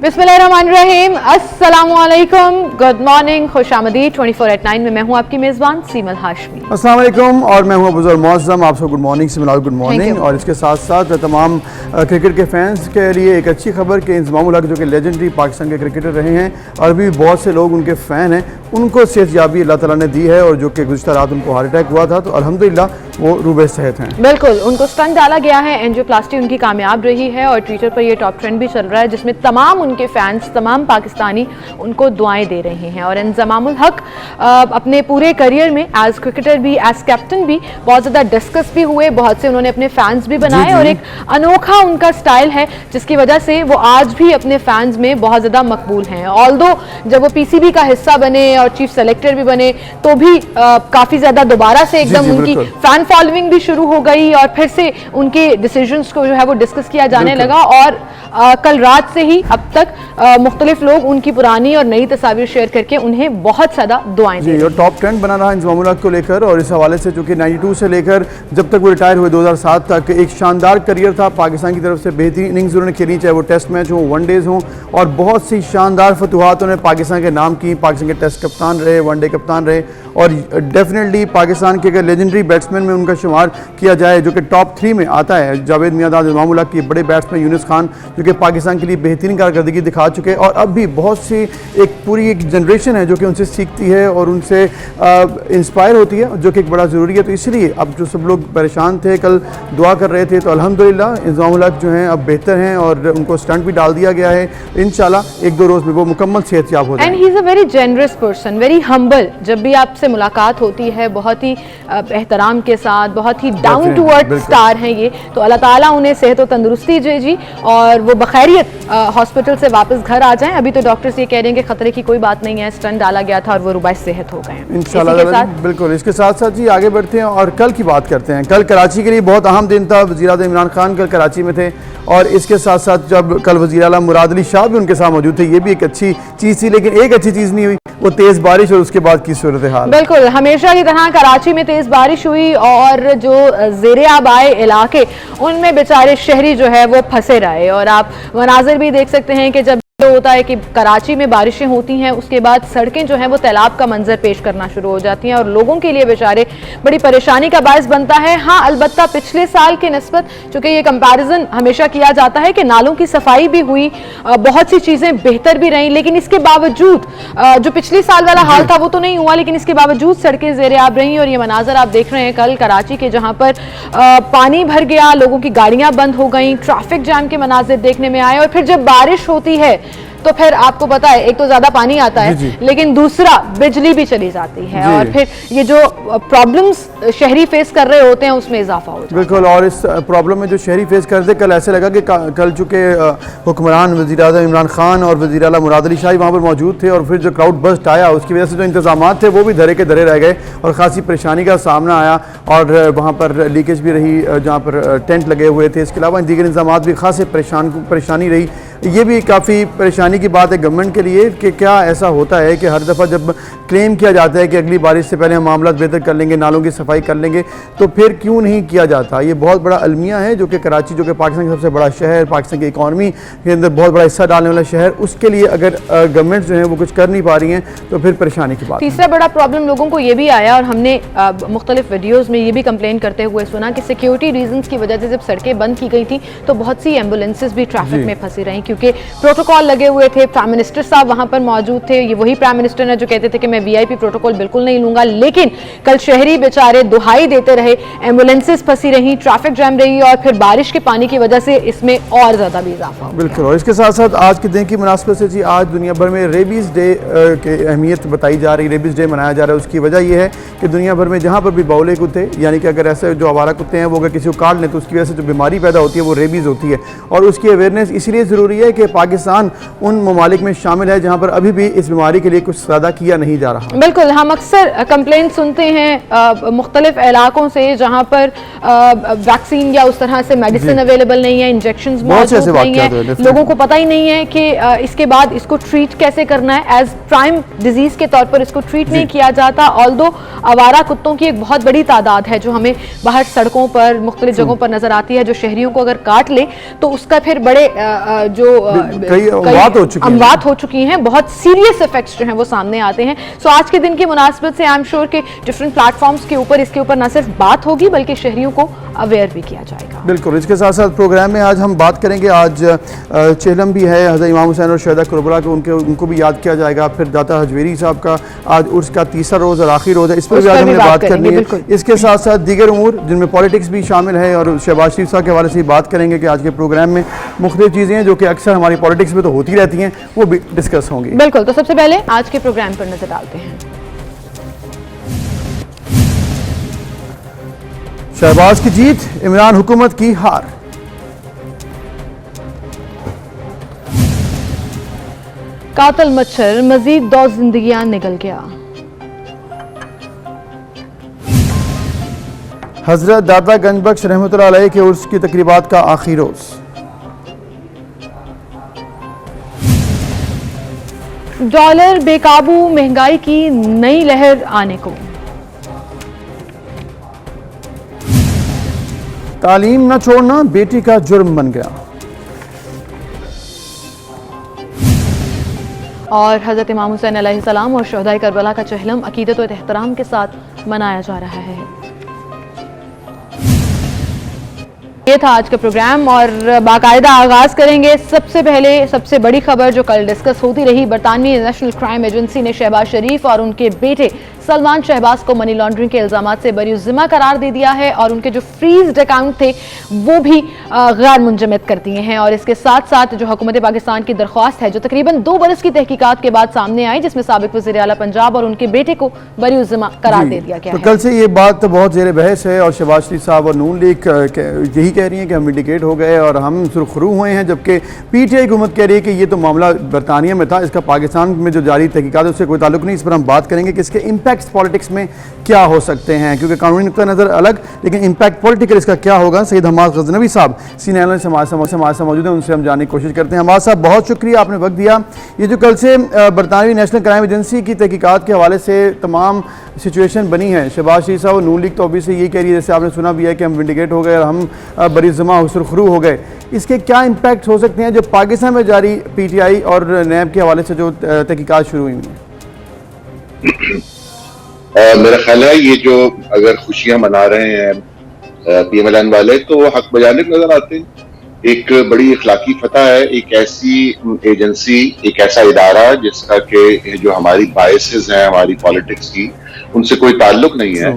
बिस्मिल्लाहिर्रहमानिर्रहीम, अस्सलामुअलैकुम, good morning, खुशामदीद। 24/9 में मैं हूं आपकी मेज़बान सीमल हाशमी। अस्सलाम वालेकुम और मैं हूं अबूज़र मौज़्ज़म। आप सब गुड मॉर्निंग सीमल, गुड मॉर्निंग। और इसके साथ साथ तमाम क्रिकेट के फैंस के लिए एक अच्छी खबर कि इंज़मामुल हक जो कि लेजेंडरी पाकिस्तान के क्रिकेटर रहे हैं और भी बहुत से लोग उनके फ़ैन हैं, उनको सेहतयाबी अल्लाह ताला ने दी है। और जो कि गुज़िश्ता रात उनको हार्ट अटैक हुआ था, तो अल्हम्दुलिल्लाह वो रूबे सेहत हैं। बिल्कुल, उनको स्टंट डाला गया है, एंजियोप्लास्टी उनकी कामयाब रही है और ट्विटर पर ये टॉप ट्रेंड भी चल रहा है, जिसमें तमाम उनके फैंस, तमाम पाकिस्तानी उनको दुआएं दे रहे हैं। और इंज़मामुल हक अपने पूरे करियर में एज क्रिकेटर भी, एज कैप्टन भी बहुत ज़्यादा डिस्कस भी हुए, बहुत से उन्होंने अपने फैंस भी बनाए और एक अनोखा उनका स्टाइल है जिसकी वजह से वो आज भी अपने फैंस में बहुत ज़्यादा मकबूल हैं। ऑल्दो जब वो पीसीबी का हिस्सा बने और चीफ सेलेक्टर भी बने तो भी काफ़ी ज़्यादा दोबारा से एकदम उनकी फैन फॉलोइंग भी शुरू हो गई और फिर से उनके डिसीजंस को जो है वो डिस्कस किया जाने लगा। और कल रात से ही अब तक मुख्तलिफ लोग उनकी पुरानी और नई तस्वीर शेयर करके उन्हें बहुत ज़्यादा दुआएं दी। और टॉप ट्रेंड बना रहा इंज़मामुल हक को लेकर। और इस हवाले से चूँकि 92 से लेकर जब तक वो रिटायर हुए 2007 तक एक शानदार करियर था पाकिस्तान की तरफ से। बेहतरीन इनिंग्स उन्होंने खेली, चाहे वो टेस्ट मैच हों, वनडेज़ हों, और बहुत सी शानदार फतुहात उन्होंने पाकिस्तान के नाम की। पाकिस्तान के टेस्ट कप्तान रहे, वनडे कप्तान रहे और डेफिनेटली पाकिस्तान के अगर लेजेंडरी बैट्समैन में उनका शुमार किया जाए जो कि टॉप 3 में आता है। जावेद मियांदाद, इंज़मामुल हक के बड़े बैट्समैन, यूनुस खान जो कि पाकिस्तान के लिए बेहतरीन कारकर्दगी दिखा चुके हैं। और अब भी बहुत सी एक पूरी एक जनरेशन है जो कि उनसे सीखती है और उनसे इंस्पायर होती है, जो कि एक बड़ा ज़रूरी है। तो इसलिए अब जो सब लोग परेशान थे, कल दुआ कर रहे थे, तो अल्हम्दुलिल्लाह इंज़मामुल हक जो हैं अब बेहतर हैं और उनको स्टंट भी डाल दिया गया है। इंशाल्लाह 1-2 रोज़ में वो मुकम्मल सेहतयाब हो जाएंगे। And he is a very generous person, very humble. जब भी आपसे मुलाकात होती है बहुत ही एहतराम के साथ, बहुत ही डाउन टू अर्थ स्टार हैं ये। तो अल्लाह ताला उन्हें सेहत और तंदुरुस्ती दे जी और वो बखैरियत हॉस्पिटल से वापस घर आ जाएं। अभी तो डॉक्टर्स ये कह रहे हैं कि खतरे की कोई बात नहीं है, स्टंट डाला गया था और वो रुबाई सेहत हो गए हैं इंशाल्लाह। बिल्कुल, इसके साथ साथ जी आगे बढ़ते हैं और कल की बात करते हैं। कल कराची के लिए बहुत अहम दिन था। वज़ीर-ए-आज़म इमरान खान कल कराची में थे और इसके साथ साथ जब कल वज़ीर आला मुराद अली शाह भी उनके साथ मौजूद थे, ये भी एक अच्छी चीज़ थी। लेकिन एक अच्छी चीज़ नहीं हुई, वो तेज़ बारिश और उसके बाद की सूरत हाल। बिल्कुल, हमेशा की तरह कराची में तेज़ बारिश हुई और जो ज़ेरे-आब आए इलाके उनमें बेचारे शहरी जो है वो फंसे रहे। और आप मनाज़िर भी देख सकते हैं कि जब होता है कि कराची में बारिशें होती हैं उसके बाद सड़कें जो हैं वो तैलाब का मंजर पेश करना शुरू हो जाती हैं और लोगों के लिए बेचारे बड़ी परेशानी का बायस बनता है। हाँ, अलबत्ता पिछले साल के निस्बत, चूँकि ये कंपैरिजन हमेशा किया जाता है कि नालों की सफाई भी हुई, बहुत सी चीज़ें बेहतर भी रहीं, लेकिन इसके बावजूद जो पिछले साल वाला हाल था वो तो नहीं हुआ, लेकिन इसके बावजूद सड़कें ज़ेरे-आब रहीं। और ये मनाजर आप देख रहे हैं कल कराची के, जहाँ पर पानी भर गया, लोगों की गाड़ियाँ बंद हो गई, ट्रैफिक जैम के मनाजिर देखने में आए। और फिर जब बारिश होती है तो फिर आपको पता है एक तो ज्यादा पानी आता है, लेकिन दूसरा बिजली भी चली जाती है और फिर ये जो प्रॉब्लम्स शहरी फेस कर रहे होते हैं उसमें इजाफा हो जाता है। बिल्कुल, और इस प्रॉब्लम में जो शहरी फेस कर रहे, कल ऐसे लगा कि कल चूँकि हुक्मरान वज़ीर-ए-आज़म इमरान खान और वज़ीर आला मुराद अली शाह वहाँ पर मौजूद थे और फिर जो क्राउड बर्स्ट आया उसकी वजह से जो इंतजाम थे वो भी धरे के धरे रह गए और ख़ासी परेशानी का सामना आया। और वहाँ पर लीकेज भी रही जहाँ पर टेंट लगे हुए थे। इसके अलावा दीगर इंतजाम भी खासे परेशानी रही। ये भी काफ़ी परेशानी की बात है गवर्नमेंट के लिए कि क्या ऐसा होता है कि हर दफ़ा जब क्लेम किया जाता है कि अगली बारिश से पहले हम मामला बेहतर कर लेंगे, नालों की सफाई कर लेंगे, तो फिर क्यों नहीं किया जाता। ये बहुत बड़ा अलमिया है जो कि कराची, जो कि पाकिस्तान का सबसे बड़ा शहर, पाकिस्तान की इकॉनमी के अंदर बहुत बड़ा हिस्सा डालने वाला शहर, उसके लिए अगर गवर्नमेंट जो है वो कुछ कर नहीं पा रही हैं तो फिर परेशानी की बात। तीसरा बड़ा प्रॉब्लम लोगों को ये भी आया और हमने मुख्तलिफ वीडियोज़ में ये भी कंप्लेन करते हुए सुना कि सिक्योरिटी रीजंस की वजह से जब सड़कें बंद की गई थी तो बहुत सी एम्बुलेंसेज भी ट्रैफिक में फंसी रहीं, क्योंकि प्रोटोकॉल लगे हुए थे। प्राइम मिनिस्टर साहब वहां पर मौजूद थे। ये वही प्राइम मिनिस्टर हैं जो कहते थे कि मैं वीआईपी प्रोटोकॉल बिल्कुल नहीं लूंगा, लेकिन कल शहरी बेचारे दुहाई देते रहे, एम्बुलेंसेज फंसी रही, ट्रैफिक जैम रही और फिर बारिश के पानी की वजह से इसमें और ज्यादा भी इजाफा। बिल्कुल, और इसके साथ साथ आज के दिन की मुनासबत से जी आज दुनिया भर में रेबीज़ डे की अहमियत बताई जा रही है। रेबीज़ डे मनाया जा रहा है। उसकी वजह यह है कि दुनिया भर में जहाँ पर भी बौले कुत्ते, यानी कि अगर ऐसे जो आवारा कुत्ते हैं वो अगर किसी को काट लें तो उसकी वजह से जो बीमारी पैदा होती है वो रेबीज़ होती है। और उसकी अवेयरनेस इसलिए ज़रूरी है कि पाकिस्तान उन ममालिक में शामिल है जहाँ पर अभी भी इस बीमारी के लिए कुछ ज़्यादा किया नहीं जा रहा। बिल्कुल, हम अक्सर कंप्लेंट सुनते हैं मुख्तलिफ इलाकों से जहाँ पर वैक्सीन या उस तरह से मेडिसिन अवेलेबल नहीं है, इंजेक्शंस मौजूद नहीं है, लोगों को पता ही नहीं है कि इसके बाद इसको ट्रीट कैसे करना है। एज प्राइम डिजीज के तौर पर इसको ट्रीट नहीं किया जाता। ऑल्दो आवारा कुत्तों की एक बहुत बड़ी तादाद है जो हमें बाहर सड़कों पर मुख्तलिफ जगहों पर नजर आती है, जो शहरियों को अगर काट ले तो उसका फिर बड़े जो कई अमवात हो चुकी हैं, बहुत सीरियस इफेक्ट्स जो हैं वो सामने आते हैं। सो आज के दिन की मुनासबत से आई एम श्योर के डिफरेंट प्लेटफॉर्म्स के ऊपर इसके ऊपर न सिर्फ बात होगी बल्कि शहरियों को अवेयर भी किया जाएगा। बिल्कुल, इसके साथ साथ प्रोग्राम में आज हम बात करेंगे, आज चेहलम भी है, हज़रत इमाम हुसैन और शहदा करबला को उनको भी याद किया जाएगा। फिर दाता हजवेरी साहब का आज उर्स का तीसरा रोज़ और आखिरी रोज़ है, इस पर भी आज हमने बात करनी है। इसके साथ साथ दीगर उमूर जिनमें पॉलिटिक्स भी शामिल है और शहबाज शरीफ साहब के हवाले से बात करेंगे कि आज के प्रोग्राम में मुख्तलिफ चीज़ें हैं जो कि अक्सर हमारी पॉलिटिक्स में तो होती रहती हैं, वो भी डिस्कस होंगी। बिल्कुल, तो सबसे पहले आज के प्रोग्राम पर नजर डालते हैं। शहबाज की जीत, इमरान हुकूमत की हार। कातल मच्छर मजीद 2 जिंदगियां निकल गया। हजरत दाता गंजबख्श रहमतुल्लाह अलैह के उर्स की तकरीबात का आखिरी रोज। डॉलर बेकाबू, महंगाई की नई लहर आने को। तालीम न छोड़ना बेटी का जुर्म बन गया। और हजरत इमाम हुसैन अलैहिस्सलाम और शहदाए करबला का चहलम अकीदत और एहतराम के साथ मनाया जा रहा है। ये था आज का प्रोग्राम और बाकायदा आगाज करेंगे सबसे पहले सबसे बड़ी खबर जो कल डिस्कस होती रही। बरतानवी नेशनल क्राइम एजेंसी ने शहबाज शरीफ और उनके बेटे सलमान शहबाज को मनी लॉन्ड्रिंग के इल्जामात से बरीउज़्ज़िम्मा करार दे दिया है और उनके जो फ्रीज्ड अकाउंट थे वो भी गैर मुंजमद कर दिए हैं। और इसके साथ साथ जो हुकूमत पाकिस्तान की दरख्वास्त है जो तकरीबन 2 बरस की तहकीकात के बाद सामने आई, जिसमें साबिक वज़ीर आला पंजाब और उनके बेटे को बरीउज़्ज़िम्मा करार दे दिया गया तो है। कल से ये बात बहुत ज़ेर बहस है और शहबाज शरीफ साहब और नून लीग यही कह रही हैं कि हम विंडिकेट हो गए और हम सुरखरू हुए हैं, जबकि पीटीआई हुकूमत कह रही है कि ये तो मामला बरतानिया में था, इसका पाकिस्तान में जो जारी तहकीकात है उससे कोई ताल्लुक नहीं। इस पर हम बात करेंगे कि इसके इम्पैक्ट्स पॉलिटिक्स में क्या हो सकते हैं, क्योंकि कानूनी नुक्ता नज़र अलग लेकिन इम्पैक्ट पॉलिटिकल इसका क्या होगा। सईद हमाद गजनवी साहब सीनियर समाज से मौजूद हैं, उनसे हम जानने की कोशिश करते हैं। हमाद साहब, बहुत शुक्रिया, आपने वक्त दिया। ये जो कल से बरतानवी नेशनल क्राइम एजेंसी की तहकीकात के हवाले से तमाम सिचुएशन बनी है, शहबाज शरीफ साहब और नून लीग तो ऑब्वियसली ये कह रही है, जैसे आपने सुना भी है कि हम विंडिकेट हो गए और हम बरीउज़्ज़िम्मा सुरखरू हो गए। इसके क्या इम्पैक्ट हो सकते हैं जो पाकिस्तान में जारी पीटीआई और नैब के हवाले से जो तहकीकात शुरू हुई हैं? मेरा ख्याल है ये जो अगर खुशियां मना रहे हैं पीएमएलएन वाले तो वो हक बजाने को नजर आते हैं। एक बड़ी इखलाकी फतह है, एक ऐसी एजेंसी, एक ऐसा इदारा जिसका कि जो हमारी बायसेस हैं हमारी पॉलिटिक्स की उनसे कोई ताल्लुक नहीं है।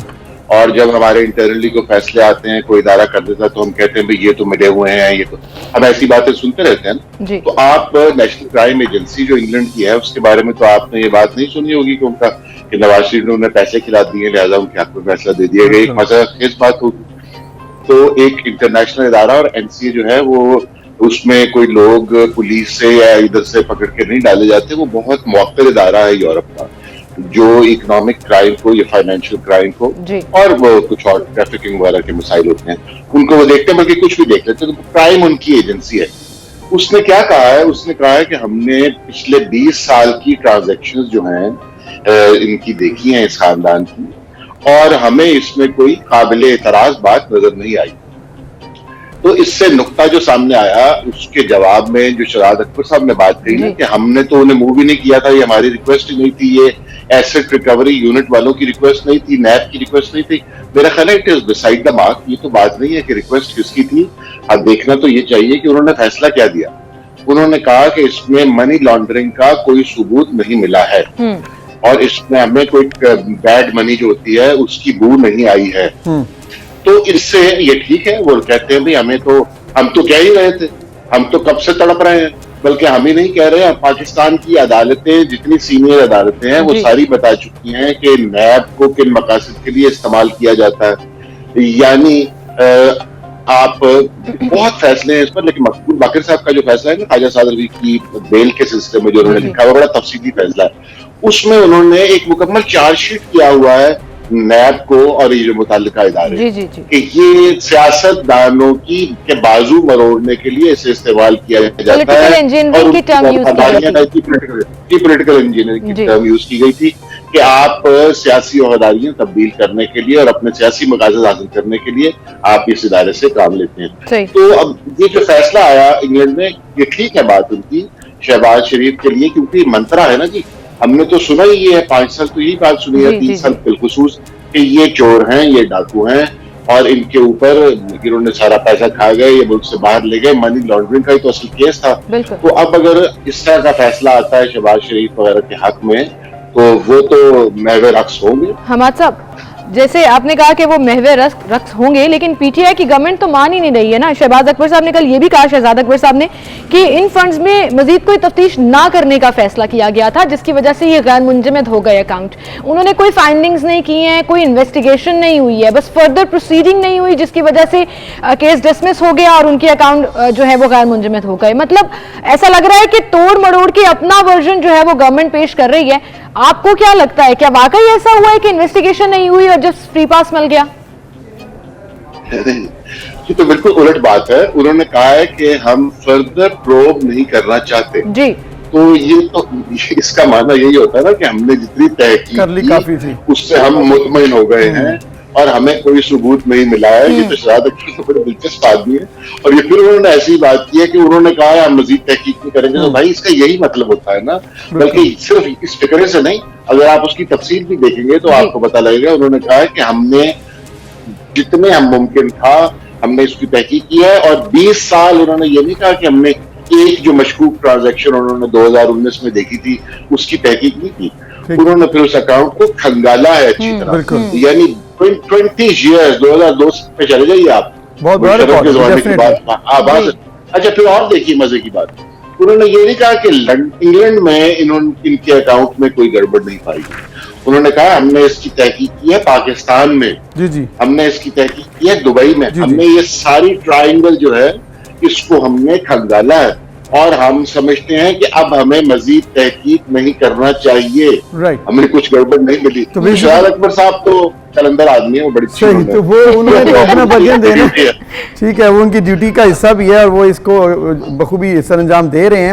और जब हमारे इंटरनली को फैसले आते हैं, कोई इदारा कर देता है तो हम कहते हैं भाई ये तो मिले हुए हैं, ये तो हम ऐसी बातें सुनते रहते हैं। तो आप नेशनल क्राइम एजेंसी जो इंग्लैंड की है उसके बारे में तो आपने ये बात नहीं सुनी होगी कि उनका कि नवाज शरीफ ने उन्हें पैसे खिला दिए लिहाजा उनके हक में फैसला दे दिया गया, एक मजाक बात होगी। तो एक इंटरनेशनल इदारा और एनसीए जो है वो उसमें कोई लोग पुलिस से या इधर से पकड़ के नहीं डाले जाते, वो बहुत मौक़िर इदारा है यूरोप का जो इकोनॉमिक क्राइम को या फाइनेंशियल क्राइम को और वो कुछ और ट्रैफिकिंग वगैरह के मसाइल होते हैं उनको वो देखते हैं, बल्कि कुछ भी देख लेते हैं। तो क्राइम उनकी एजेंसी है। उसने क्या कहा है, उसने कहा है कि हमने पिछले 20 साल की ट्रांजैक्शंस जो हैं इनकी देखी हैं इस खानदान की और हमें इसमें कोई काबिले एतराज बात नजर नहीं आई। तो इससे नुक्ता जो सामने आया उसके जवाब में जो शराद अकबर साहब ने बात कही ना कि हमने तो उन्हें मूव ही नहीं किया था, ये हमारी रिक्वेस्ट ही नहीं थी, ये एसेट रिकवरी यूनिट वालों की रिक्वेस्ट नहीं थी, नैब की रिक्वेस्ट नहीं थी। मेरा ख्याल है it is beside the mark. ये तो बात नहीं है कि रिक्वेस्ट किसकी थी, अब देखना तो ये चाहिए कि उन्होंने फैसला क्या दिया। उन्होंने कहा कि इसमें मनी लॉन्ड्रिंग का कोई सबूत नहीं मिला है और इसमें हमें कोई बैड मनी जो होती है उसकी बू नहीं आई है। तो इससे ये ठीक है, वो कहते हैं भाई हम तो कह ही रहे थे, हम तो कब से तड़प रहे हैं, बल्कि हम ही नहीं कह रहे हैं, पाकिस्तान की अदालतें जितनी सीनियर अदालतें हैं वो सारी बता चुकी हैं कि नैब को किन मकासद के लिए इस्तेमाल किया जाता है। यानी آپ بہت فیصلے ہیں اس پر، لیکن مقبول باقر صاحب کا جو فیصلہ ہے نا خواجہ سعد رضوی کی بیل کے سلسلے میں جو انہوں نے لکھا ہے وہ بڑا تفصیلی فیصلہ ہے. اس میں انہوں نے ایک مکمل چارج شیٹ کیا ہوا ہے نیب کو اور یہ جو متعلقہ ادارے کہ یہ سیاست دانوں کے بازو مروڑنے کے لیے اسے استعمال کیا جاتا ہے، اور پولیٹیکل انجینئرنگ کی ٹرم یوز کی گئی تھی کہ آپ سیاسی عہدیداریاں تبدیل کرنے کے لیے اور اپنے سیاسی مقاصد حاصل کرنے کے لیے آپ اس ادارے سے کام لیتے ہیں. تو اب یہ جو فیصلہ آیا انگلینڈ میں، یہ ٹھیک ہے بات ان کی شہباز شریف کے لیے، کیونکہ یہ منترا ہے نا جی، ہم نے تو سنا ہی ہے 5 سال تو یہی بات سنی ہے، 3 سال بالخصوص کہ یہ چور ہیں، یہ ڈاکو ہیں اور ان کے اوپر انہوں نے سارا پیسہ کھا گئے، یہ ملک سے باہر لے گئے. منی لانڈرنگ کا ہی تو اصل کیس تھا. تو اب اگر اس طرح کا فیصلہ آتا ہے شہباز شریف وغیرہ کے حق میں تو وہ تو محو رقص ہوں گے. حماد صاحب، جیسے آپ نے کہا کہ وہ محو رقص ہوں گے، لیکن پی ٹی آئی کی گورنمنٹ تو مان ہی نہیں رہی ہے نا. شہباز اکبر صاحب نے کل یہ بھی کہا، شہزاد اکبر صاحب نے، کہ ان فنڈز میں مزید کوئی تفتیش نہ کرنے کا فیصلہ کیا گیا تھا جس کی وجہ سے یہ غیر منجمد ہو گئے اکاؤنٹ. انہوں نے کوئی فائنڈنگز نہیں کی ہیں، کوئی انویسٹیگیشن نہیں ہوئی ہے، بس فردر پروسیڈنگ نہیں ہوئی جس کی وجہ سے کیس ڈسمس ہو گیا اور ان کے اکاؤنٹ جو ہے وہ غیر منجمد ہو گئے. مطلب ایسا لگ رہا ہے کہ توڑ مڑوڑ کے اپنا ورژن جو ہے وہ گورنمنٹ پیش کر رہی ہے. آپ کو کیا لگتا ہے، کیا واقعی ایسا ہوا ہے کہ انویسٹیگیشن نہیں ہوئی اور جس فری پاس مل گیا؟ یہ تو بالکل الٹ بات ہے. انہوں نے کہا ہے کہ ہم فردر پروب نہیں کرنا چاہتے جی. تو یہ تو اس کا معنی یہی ہوتا ہے نا کہ ہم نے جتنی تحقیق کی اس سے ہم مطمئن ہو گئے ہیں اور ہمیں کوئی ثبوت نہیں ملا ہے. یہ تو شہزاد اکبر بڑے دلچسپ آدمی ہے. اور یہ پھر انہوں نے ایسی بات کی ہے کہ انہوں نے کہا ہے ہم مزید تحقیق نہیں کریں گے. تو بھائی اس کا یہی مطلب ہوتا ہے نا، بلکہ صرف اس فکرے سے نہیں، اگر آپ اس کی تفصیل بھی دیکھیں گے تو آپ کو پتہ لگے گا. انہوں نے کہا ہے کہ ہم نے جتنے ہم ممکن تھا ہم نے اس کی تحقیق کی ہے، اور 20 سال انہوں نے یہ نہیں کہا کہ ہم نے ایک جو مشکوک ٹرانزیکشن انہوں نے 2019 میں دیکھی تھی اس کی تحقیق نہیں کی. انہوں نے پھر اس اکاؤنٹ کو کھنگالا ہے اچھی طرح، یعنی 20 ایئرز 2002 پہ چلے جائیے آپ. اچھا پھر اور دیکھیے مزے کی بات، انہوں نے یہ نہیں کہا کہ انگلینڈ میں ان کے اکاؤنٹ میں کوئی گڑبڑ نہیں پائی. انہوں نے کہا ہم نے اس کی تحقیق کی ہے پاکستان میں، ہم نے اس کی تحقیق کی ہے دبئی میں، ہم نے یہ ساری ٹرائنگل جو ہے اس کو ہم نے کھنگالا ہے اور ہم سمجھتے ہیں کہ اب ہمیں مزید تحقیق نہیں کرنا چاہیے، ہمیں کچھ گڑبڑ نہیں ملی. شہزاد اکبر صاحب تو کلندر آدمی ہے، وہ بڑی صحیح، تو وہ انہوں نے تو اپنا وجہ دینا ٹھیک ہے، وہ ان کی ڈیوٹی کا حصہ بھی ہے اور وہ اس کو بخوبی سر انجام دے رہے ہیں.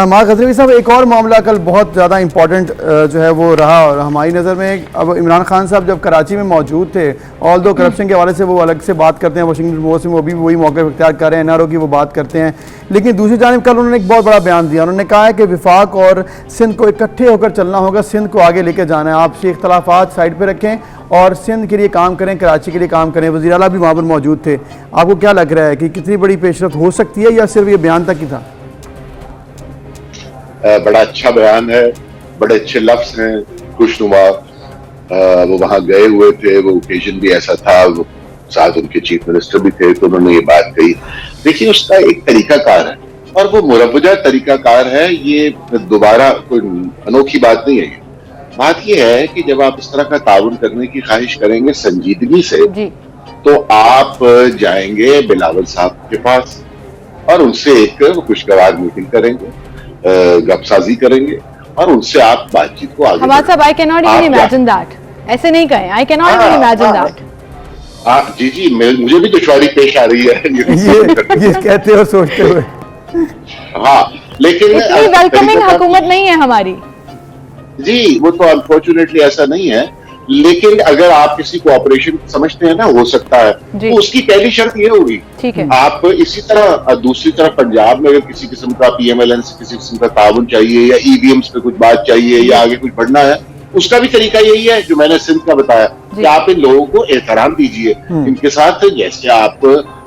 ماں غزنوی صاحب، ایک اور معاملہ کل بہت زیادہ امپورٹنٹ جو ہے وہ رہا اور ہماری نظر میں اب عمران خان صاحب جب کراچی میں موجود تھے، آل دو کرپشن کے حوالے سے وہ الگ سے بات کرتے ہیں، واشنگٹن پوسٹ میں وہ بھی وہی موقع اختیار کر رہے ہیں، NRO کی وہ بات کرتے ہیں، لیکن دوسری جانب کل انہوں نے ایک بہت بڑا بیان دیا. انہوں نے کہا ہے کہ وفاق اور سندھ کو اکٹھے ہو کر چلنا ہوگا، سندھ کو آگے لے کے جانا ہے. آپ سے اختلافات سائڈ پہ رکھیں اور سندھ کے لیے کام کریں، کراچی کے لیے کام کریں. وزیر اعلیٰ بھی وہاں پر موجود تھے. آپ کو کیا لگ رہا ہے کہ کتنی بڑی پیش رفت ہو سکتی ہے یا صرف یہ بیان تک ہی تھا؟ بڑا اچھا بیان ہے، بڑے اچھے لفظ ہیں، خوشنما. وہ وہاں گئے ہوئے تھے، وہ اوکیزن بھی ایسا تھا، وہ ساتھ ان کے چیف منسٹر بھی تھے، تو انہوں نے یہ بات کہی. دیکھیے اس کا ایک طریقہ کار ہے اور وہ مروجہ طریقہ کار ہے، یہ دوبارہ کوئی انوکھی بات نہیں ہے. بات یہ ہے کہ جب آپ اس طرح کا تعاون کرنے کی خواہش کریں گے سنجیدگی سے تو آپ جائیں گے بلاول صاحب کے پاس اور ان سے ایک خوشگوار میٹنگ کریں گے، گپ سازی کریں گے اور ان سے آپ بات چیت کو آگے. حماد صاحب، I cannot even imagine that. ایسے نہیں کہیں، I cannot even imagine that. جی جی، مجھے بھی دشواری پیش آ رہی ہے یہ کہتے ہو سوچتے ہوئے. ہاں لیکن اتنی ویلکمنگ حکومت نہیں ہے ہماری. جی وہ تو انفارچونیٹلی ایسا نہیں ہے، لیکن اگر آپ کسی کوآپریشن سمجھتے ہیں نا ہو سکتا ہے تو اس کی پہلی شرط یہ ہوگی. آپ اسی طرح دوسری طرف پنجاب میں اگر کسی قسم کا PMLN سے کسی قسم کا تعاون چاہیے یا EVMs پہ کچھ بات چاہیے یا آگے کچھ بڑھنا ہے، اس کا بھی طریقہ یہی ہے جو میں نے سندھ کا بتایا کہ آپ ان لوگوں کو احترام دیجئے، ان کے ساتھ جیسے آپ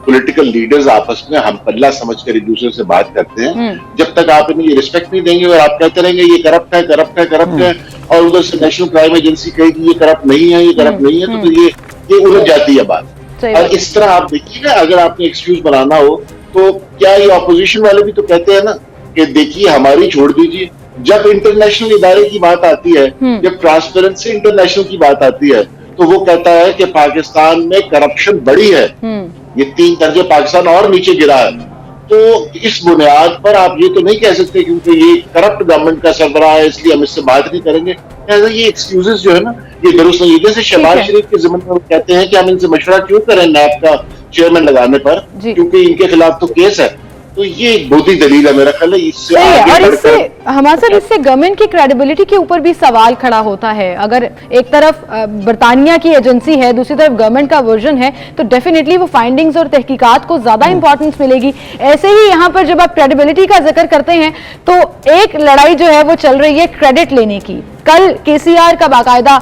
پولیٹیکل لیڈرز آپس میں ہم پلہ سمجھ کر ایک دوسرے سے بات کرتے ہیں، جب تک آپ انہیں یہ رسپیکٹ نہیں دیں گے اور آپ کہتے رہیں گے یہ کرپٹ ہے کرپٹ ہے کرپٹ ہے اور ادھر سے نیشنل کرائم ایجنسی کہے کہ یہ کرپٹ نہیں ہے یہ کرپٹ نہیں ہے، تو پھر یہ الجھ جاتی ہے بات. اور اس طرح آپ دیکھیے گا اگر آپ نے ایکسکیوز بنانا ہو تو کیا یہ اپوزیشن والے بھی تو کہتے ہیں نا کہ دیکھیے ہماری چھوڑ دیجیے. جب انٹرنیشنل ادارے کی بات آتی ہے، جب ٹرانسپیرنسی انٹرنیشنل کی بات آتی ہے تو وہ کہتا ہے کہ پاکستان میں کرپشن بڑی ہے. یہ 3 درجے پاکستان اور نیچے گرا ہے. تو اس بنیاد پر آپ یہ تو نہیں کہہ سکتے کیونکہ یہ کرپٹ گورنمنٹ کا سربراہ ہے اس لیے ہم اس سے بات نہیں کریں گے. یہ ایکسکیوزز جو ہے نا یہ درست نہیں. جیسے شہباز شریف کے ضمن میں کہتے ہیں کہ ہم ان سے مشورہ کیوں کریں نیب کا چیئرمین لگانے پر, کیونکہ ان کے خلاف تو کیس ہے. تو یہ ایک بہت ہی دلیل ہے میرا خیال ہے. اس سے اور اس سے ہمارے صاحب اس سے گورنمنٹ کی کریڈیبلٹی کے اوپر بھی سوال کھڑا ہوتا ہے. اگر ایک طرف برطانیہ کی ایجنسی ہے, دوسری طرف گورنمنٹ کا ورژن ہے, تو ڈیفینیٹلی وہ فائنڈنگز اور تحقیقات کو زیادہ امپورٹنس ملے گی. ایسے ہی یہاں پر جب آپ کریڈیبلٹی کا ذکر کرتے ہیں تو ایک لڑائی جو ہے وہ چل رہی ہے کریڈٹ لینے کی. کل کے سی آر کا باقاعدہ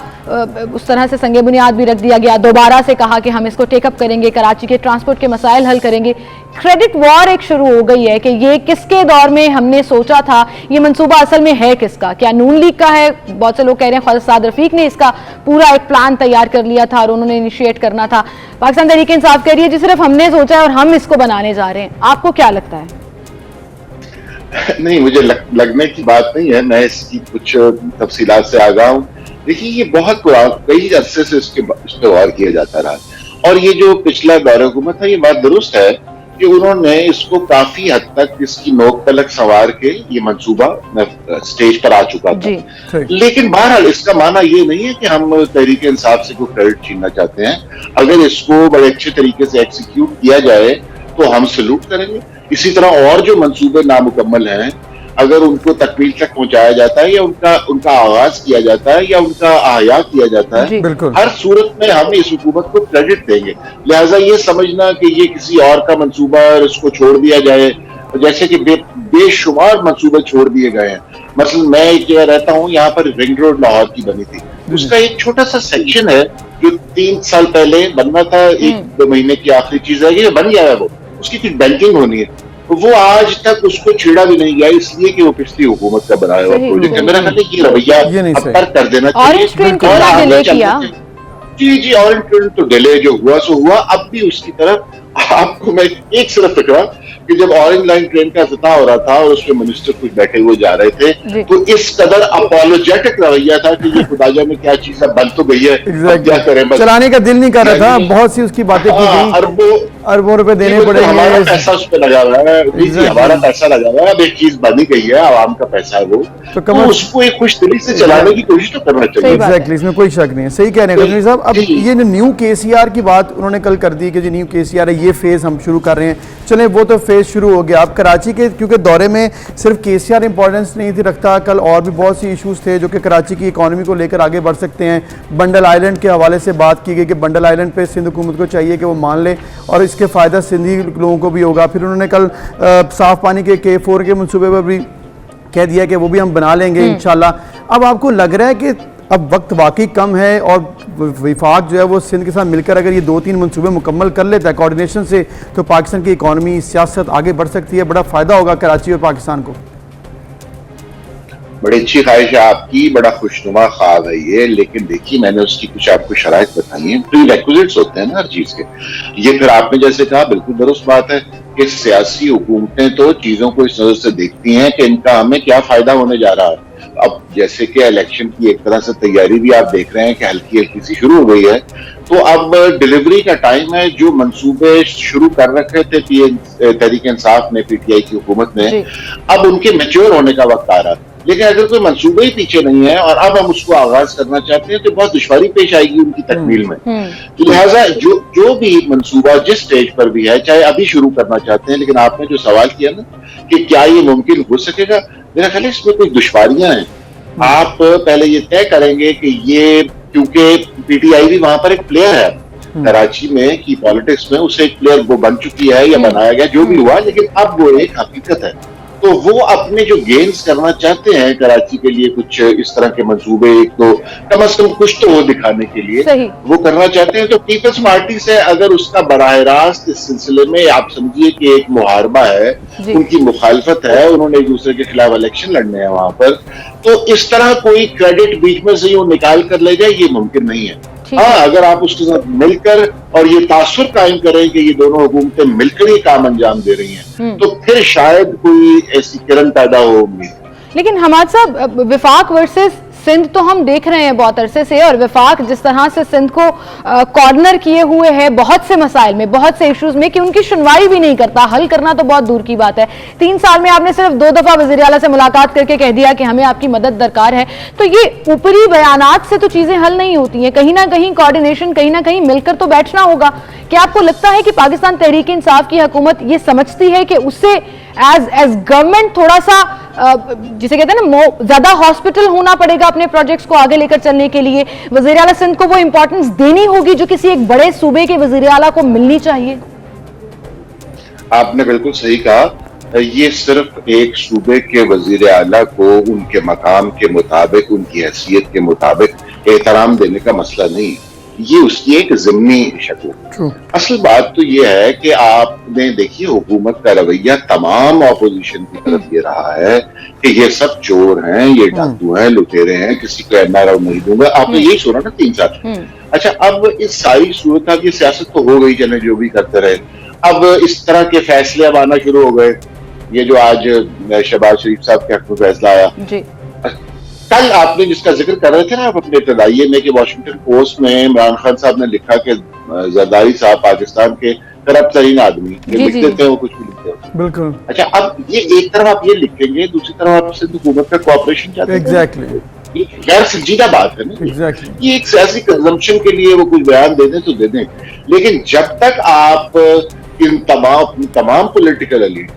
اس طرح سے سنگ بنیاد بھی رکھ دیا گیا, دوبارہ سے کہا کہ ہم اس کو ٹیک اپ کریں گے, کراچی کے ٹرانسپورٹ کے مسائل حل کریں گے. کریڈٹ وار ایک شروع ہو گئی ہے کہ یہ کس کے دور میں ہم نے سوچا تھا, یہ منصوبہ اصل میں ہے کس کا؟ کیا نون لیگ کا ہے؟ بہت سے لوگ کہہ رہے ہیں خواجہ سعد رفیق نے اس کا پورا ایک پلان تیار کر لیا تھا اور انہوں نے انیشیٹ کرنا تھا. پاکستان تحریک انصاف کہہ رہی ہے جی صرف ہم نے سوچا ہے اور ہم اس کو بنانے جا رہے ہیں. آپ کو کیا لگتا ہے؟ نہیں, مجھے لگنے کی بات نہیں ہے, میں اس کی کچھ تفصیلات سے آگاہ ہوں. دیکھیے یہ بہت کئی عرصے سے اس پہ غور کیا جاتا رہا, اور یہ جو پچھلا دور حکومت ہے یہ بات درست ہے کہ انہوں نے اس کو کافی حد تک اس کی نوک پلک سنوار کے یہ منصوبہ سٹیج پر آ چکا تھا. لیکن بہرحال اس کا معنی یہ نہیں ہے کہ ہم تحریک انصاف سے کوئی کریڈٹ چھیننا چاہتے ہیں. اگر اس کو بڑے اچھے طریقے سے ایکسیکیوٹ کیا جائے تو ہم سلوٹ کریں گے. اسی طرح اور جو منصوبے نامکمل ہیں اگر ان کو تکمیل تک پہنچایا جاتا ہے یا ان کا آغاز کیا جاتا ہے یا ان کا احیا کیا جاتا ہے, ہر صورت میں ہم اس حکومت کو کریڈٹ دیں گے. لہٰذا یہ سمجھنا کہ یہ کسی اور کا منصوبہ ہے اور اس کو چھوڑ دیا جائے, جیسے کہ بے شمار منصوبے چھوڑ دیے گئے ہیں. مثلا میں ایک جگہ رہتا ہوں, یہاں پر رنگ روڈ لاہور کی بنی تھی, اس کا ایک چھوٹا سا سیکشن ہے جو 3 سال پہلے بننا تھا, 1-2 مہینے کی آخری چیز ہے کہ بن گیا ہے, وہ اس کی کچھ بینکنگ ہونی ہے, وہ آج تک اس کو چھیڑا بھی نہیں گیا, اس لیے کہ وہ پچھلی حکومت کا بنایا ہوا پروجیکٹ ہے. میرا خیال ہے یہ رویہ اب تک کر دینا چاہیے. جی اورنج ٹرین تو ڈیلے جو ہوا سو ہوا. اب بھی اس کی طرف آپ کو میں ایک صرف فکرہ کہ جب اورنج لائن ٹرین کا افتتاح ہو رہا تھا اور اس میں منسٹر کچھ بیٹھے ہوئے جا رہے تھے تو اس قدر اپولوجیٹک رویہ تھا کہ یہ خدا جانے کیا چیز ہے, بن تو گئی ہے, کیا کریں, چلانے کا دل نہیں کر رہا تھا. بہت سی اس کی باتیں کی گئی, اربوں روپے دینے پڑے, ہمارا پیسہ اس پہ لگا ہوا ہے, ہمارا پیسہ لگا ہوا ہے. اب ایک چیز بنی گئی ہے, عوام کا پیسہ ہے, وہ تو اس کو ایک خوش دلی سے چلانے کی کوشش تو کرنا چاہیے. ایگزیکٹلی, اس میں کوئی شک نہیں ہے. صحیح کہہ رہے ہیں غزنوی صاحب. اب یہ نیو کے سی آر کی بات انہوں نے کل کر دی کہ جو نیو کے سی آر ہے یہ فیز ہم شروع کر رہے ہیں. چلیں وہ تو فیز شروع ہو گیا. اب کراچی کے کیونکہ دورے میں صرف کے سی آر امپورٹنس نہیں تھی رکھتا, کل اور بھی بہت سی ایشوز تھے جو کہ کراچی کی اکانومی کو لے کر آگے بڑھ سکتے ہیں. بنڈل آئیلینڈ کے حوالے سے بات کی گئی کہ بنڈل آئیلینڈ پہ سندھ حکومت کو چاہیے کہ وہ مان لے اور اس کے فائدہ سندھی لوگوں کو بھی ہوگا. پھر انہوں نے کل صاف پانی کے K4 کے منصوبے پر بھی کہہ دیا کہ وہ بھی ہم بنا لیں گے انشاءاللہ. اب آپ کو لگ رہا ہے کہ اب وقت واقعی کم ہے اور وفاق جو ہے وہ سندھ کے ساتھ مل کر اگر یہ 2-3 منصوبے مکمل کر لیتا ہے کوارڈینیشن سے تو پاکستان کی اکانومی سیاست آگے بڑھ سکتی ہے, بڑا فائدہ ہوگا کراچی اور پاکستان کو. بڑی اچھی خواہش ہے آپ کی, بڑا خوشنما خواب ہے یہ, لیکن دیکھیے میں نے اس کی کچھ آپ کو شرائط بتائی ہیں. پری ریکوزٹس ہوتے ہیں نا ہر چیز کے. یہ پھر آپ نے جیسے کہا بالکل درست بات ہے کہ سیاسی حکومتیں تو چیزوں کو اس نظر سے دیکھتی ہیں کہ ان کا ہمیں کیا فائدہ ہونے جا رہا ہے. اب جیسے کہ الیکشن کی ایک طرح سے تیاری بھی آپ دیکھ رہے ہیں کہ ہلکی سی شروع ہو گئی ہے, تو اب ڈیلیوری کا ٹائم ہے. جو منصوبے شروع کر رکھے تھے تحریک انصاف نے, پی ٹی آئی کی حکومت نے, اب ان کے میچور ہونے کا وقت آ رہا ہے. لیکن اگر کوئی منصوبہ ہی پیچھے نہیں ہے اور اب ہم اس کو آغاز کرنا چاہتے ہیں تو بہت دشواری پیش آئے گی ان کی تکمیل میں. لہٰذا جو بھی منصوبہ جس سٹیج پر بھی ہے, چاہے ابھی شروع کرنا چاہتے ہیں, لیکن آپ نے جو سوال کیا نا کہ کیا یہ ممکن ہو سکے گا, میرا خیال ہے اس میں کوئی دشواریاں ہیں. آپ پہلے یہ طے کریں گے کہ یہ, کیونکہ پی ٹی آئی بھی وہاں پر ایک پلیئر ہے کراچی میں کی پالیٹکس میں, اسے ایک پلیئر وہ بن چکی ہے یا بنایا گیا جو بھی ہوا, لیکن اب وہ ایک حقیقت ہے. تو وہ اپنے جو گینز کرنا چاہتے ہیں کراچی کے لیے کچھ اس طرح کے منصوبے, ایک تو کم از کم کچھ تو وہ دکھانے کے لیے وہ کرنا چاہتے ہیں. تو پیپلز پارٹی سے اگر اس کا براہ راست اس سلسلے میں آپ سمجھیے کہ ایک محاربہ ہے, ان کی مخالفت ہے, انہوں نے ایک دوسرے کے خلاف الیکشن لڑنے ہیں وہاں پر, تو اس طرح کوئی کریڈٹ بیچ میں سے یوں نکال کر لے جائے یہ ممکن نہیں ہے. ہاں, اگر آپ اس کے ساتھ مل کر اور یہ تاثر قائم کریں کہ یہ دونوں حکومتیں مل کر یہ کام انجام دے رہی ہیں تو پھر شاید کوئی ایسی کرن پیدا ہو. لیکن حماد صاحب, وفاق ورسز सिंध तो हम देख रहे हैं बहुत अरसे से, और वफाक जिस तरह से सिंध को कॉर्नर किए हुए है बहुत से मसाइल में, बहुत से इश्यूज में, कि उनकी सुनवाई भी नहीं करता, हल करना तो बहुत दूर की बात है। 3 साल में आपने सिर्फ 2 दफा वज़ीर आला से मुलाकात करके कह दिया कि हमें आपकी मदद दरकार है। तो ये ऊपरी बयानात से तो चीजें हल नहीं होती हैं, कहीं ना कहीं कोऑर्डिनेशन, कहीं ना कहीं मिलकर तो बैठना होगा। क्या आपको लगता है कि पाकिस्तान तहरीक इंसाफ की हुकूमत ये समझती है कि उससे एज गवर्नमेंट थोड़ा सा जिसे कहते हैं ना ज्यादा हॉस्पिटल होना पड़ेगा अपने प्रोजेक्ट्स को आगे लेकर चलने के लिए? वज़ीर आला सिंध को वो इंपॉर्टेंस देनी होगी जो किसी एक बड़े सूबे के वज़ीर आला को मिलनी चाहिए? आपने बिल्कुल सही कहा, ये सिर्फ एक सूबे के वजीर आला को उनके मकाम के मुताबिक, उनकी हैसियत के मुताबिक एहतराम देने का मसला नहीं, ये उसकी एक ज़िम्नी शक्ल है। असल बात तो ये है कि आपने देखिए हुकूमत का रवैया तमाम अपोजिशन की तरफ ये रहा है कि ये सब चोर हैं, ये डाकू हैं, लुटेरे हैं, किसी को एनआरओ नहीं दूंगा। आपने यही सुना ना 3 साल। अच्छा, अब इस सारी सूरत की सियासत तो हो गई, चले जो भी करते रहे। अब इस तरह के फैसले अब आना शुरू हो गए। ये जो आज शहबाज शरीफ साहब के हक में फैसला आया जी। कल आपने जिसका जिक्र कर रहे थे ना आप अपने इब्तिदाइये में, कि वॉशिंगटन पोस्ट में इमरान खान साहब ने लिखा कि जरदारी साहब पाकिस्तान के करप्ट तरीन आदमी, ये लिख देते हैं, वो कुछ भी लिखते हैं। बिल्कुल। अच्छा, अब ये एक तरफ आप ये लिखेंगे, दूसरी तरफ आप सिंध हुकूमत का कोऑपरेशन चाहते हैं। एग्जैक्टली, गैर संजीदा बात है ना। Exactly. ये एक सियासी कंजम्पशन के लिए वो कुछ बयान दे दें तो दे दें, लेकिन जब तक आप इन तमाम पॉलिटिकल एलीट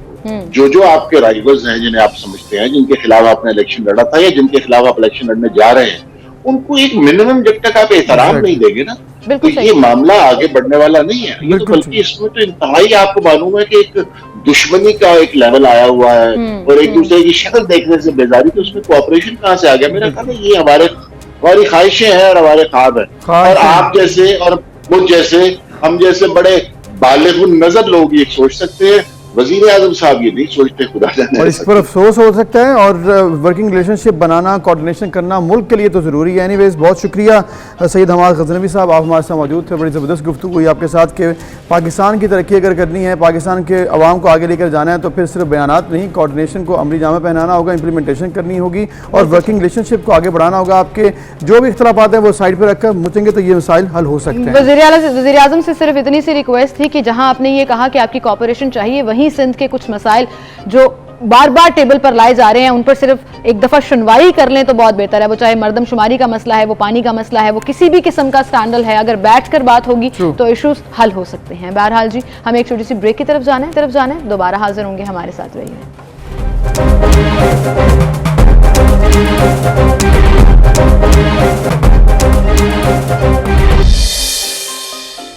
जो आपके राइवल्स हैं, जिन्हें आप समझते हैं, जिनके खिलाफ आपने इलेक्शन लड़ा था या जिनके खिलाफ आप इलेक्शन लड़ने जा रहे हैं, उनको एक मिनिमम जब तक आप एहतराम नहीं देंगे ना, तो ये मामला आगे बढ़ने वाला नहीं है। ये तो बल्कि इसमें तो इंतहाई आपको मालूम है कि एक दुश्मनी का एक लेवल आया हुआ है और एक दूसरे की शक्ल देखने से बेजारी, तो उसमें कोऑपरेशन कहाँ से आ गया? मेरा ख्याल है ये हमारी ख्वाहिशें हैं और हमारे ख्वाब हैं, और आप जैसे और मुझ जैसे, हम जैसे बड़े बालिग़ नज़र लोग ये सोच सकते हैं, वज़ीर आज़म साहब ये नहीं सोचते, खुदा जाने। और इस पर अफसोस हो सकता है, और वर्किंग रिलेशनशिप बनाना, कोऑर्डिनेशन करना मुल्क के लिए तो ज़रूरी है। एनीवेज, बहुत शुक्रिया सैयद हमाद गज़नवी साहब, आप हमारे साथ मौजूद थे। बड़ी ज़बरदस्त गुफ्तगू हुई आपके साथ कि पाकिस्तान की तरक्की अगर करनी है, पाकिस्तान के अवाम को आगे लेकर जाना है, तो फिर सिर्फ बयानात नहीं, कोऑर्डिनेशन को अमली जामा पहनाना होगा, इंप्लीमेंटेशन करनी होगी और वर्किंग रिलेशनशिप को आगे बढ़ाना होगा। आपके जो भी इख्तलाफात हैं वो साइड पर रखकर मुचेंगे तो ये मसाइल हल हो सकते हैं। वज़ीर आज़म से सिर्फ इतनी सी रिक्वेस्ट थी कि जहाँ आपने ये कहा कि आपकी कोऑपरेशन चाहिए, वहीं सिंध के कुछ मसाइल जो बार बार टेबल पर लाए जा रहे हैं, उन पर सिर्फ एक दफा सुनवाई कर लें तो बहुत बेहतर है। वो चाहे मर्दमशुमारी का मसला है, वो पानी का मसला है, वो किसी भी किस्म का स्कैंडल है, अगर बैठकर बात होगी तो इश्यूज हल हो सकते हैं। बहरहाल जी, हमें एक छोटी सी ब्रेक की तरफ जाना है, दोबारा हाजिर होंगे, हमारे साथ रहिए।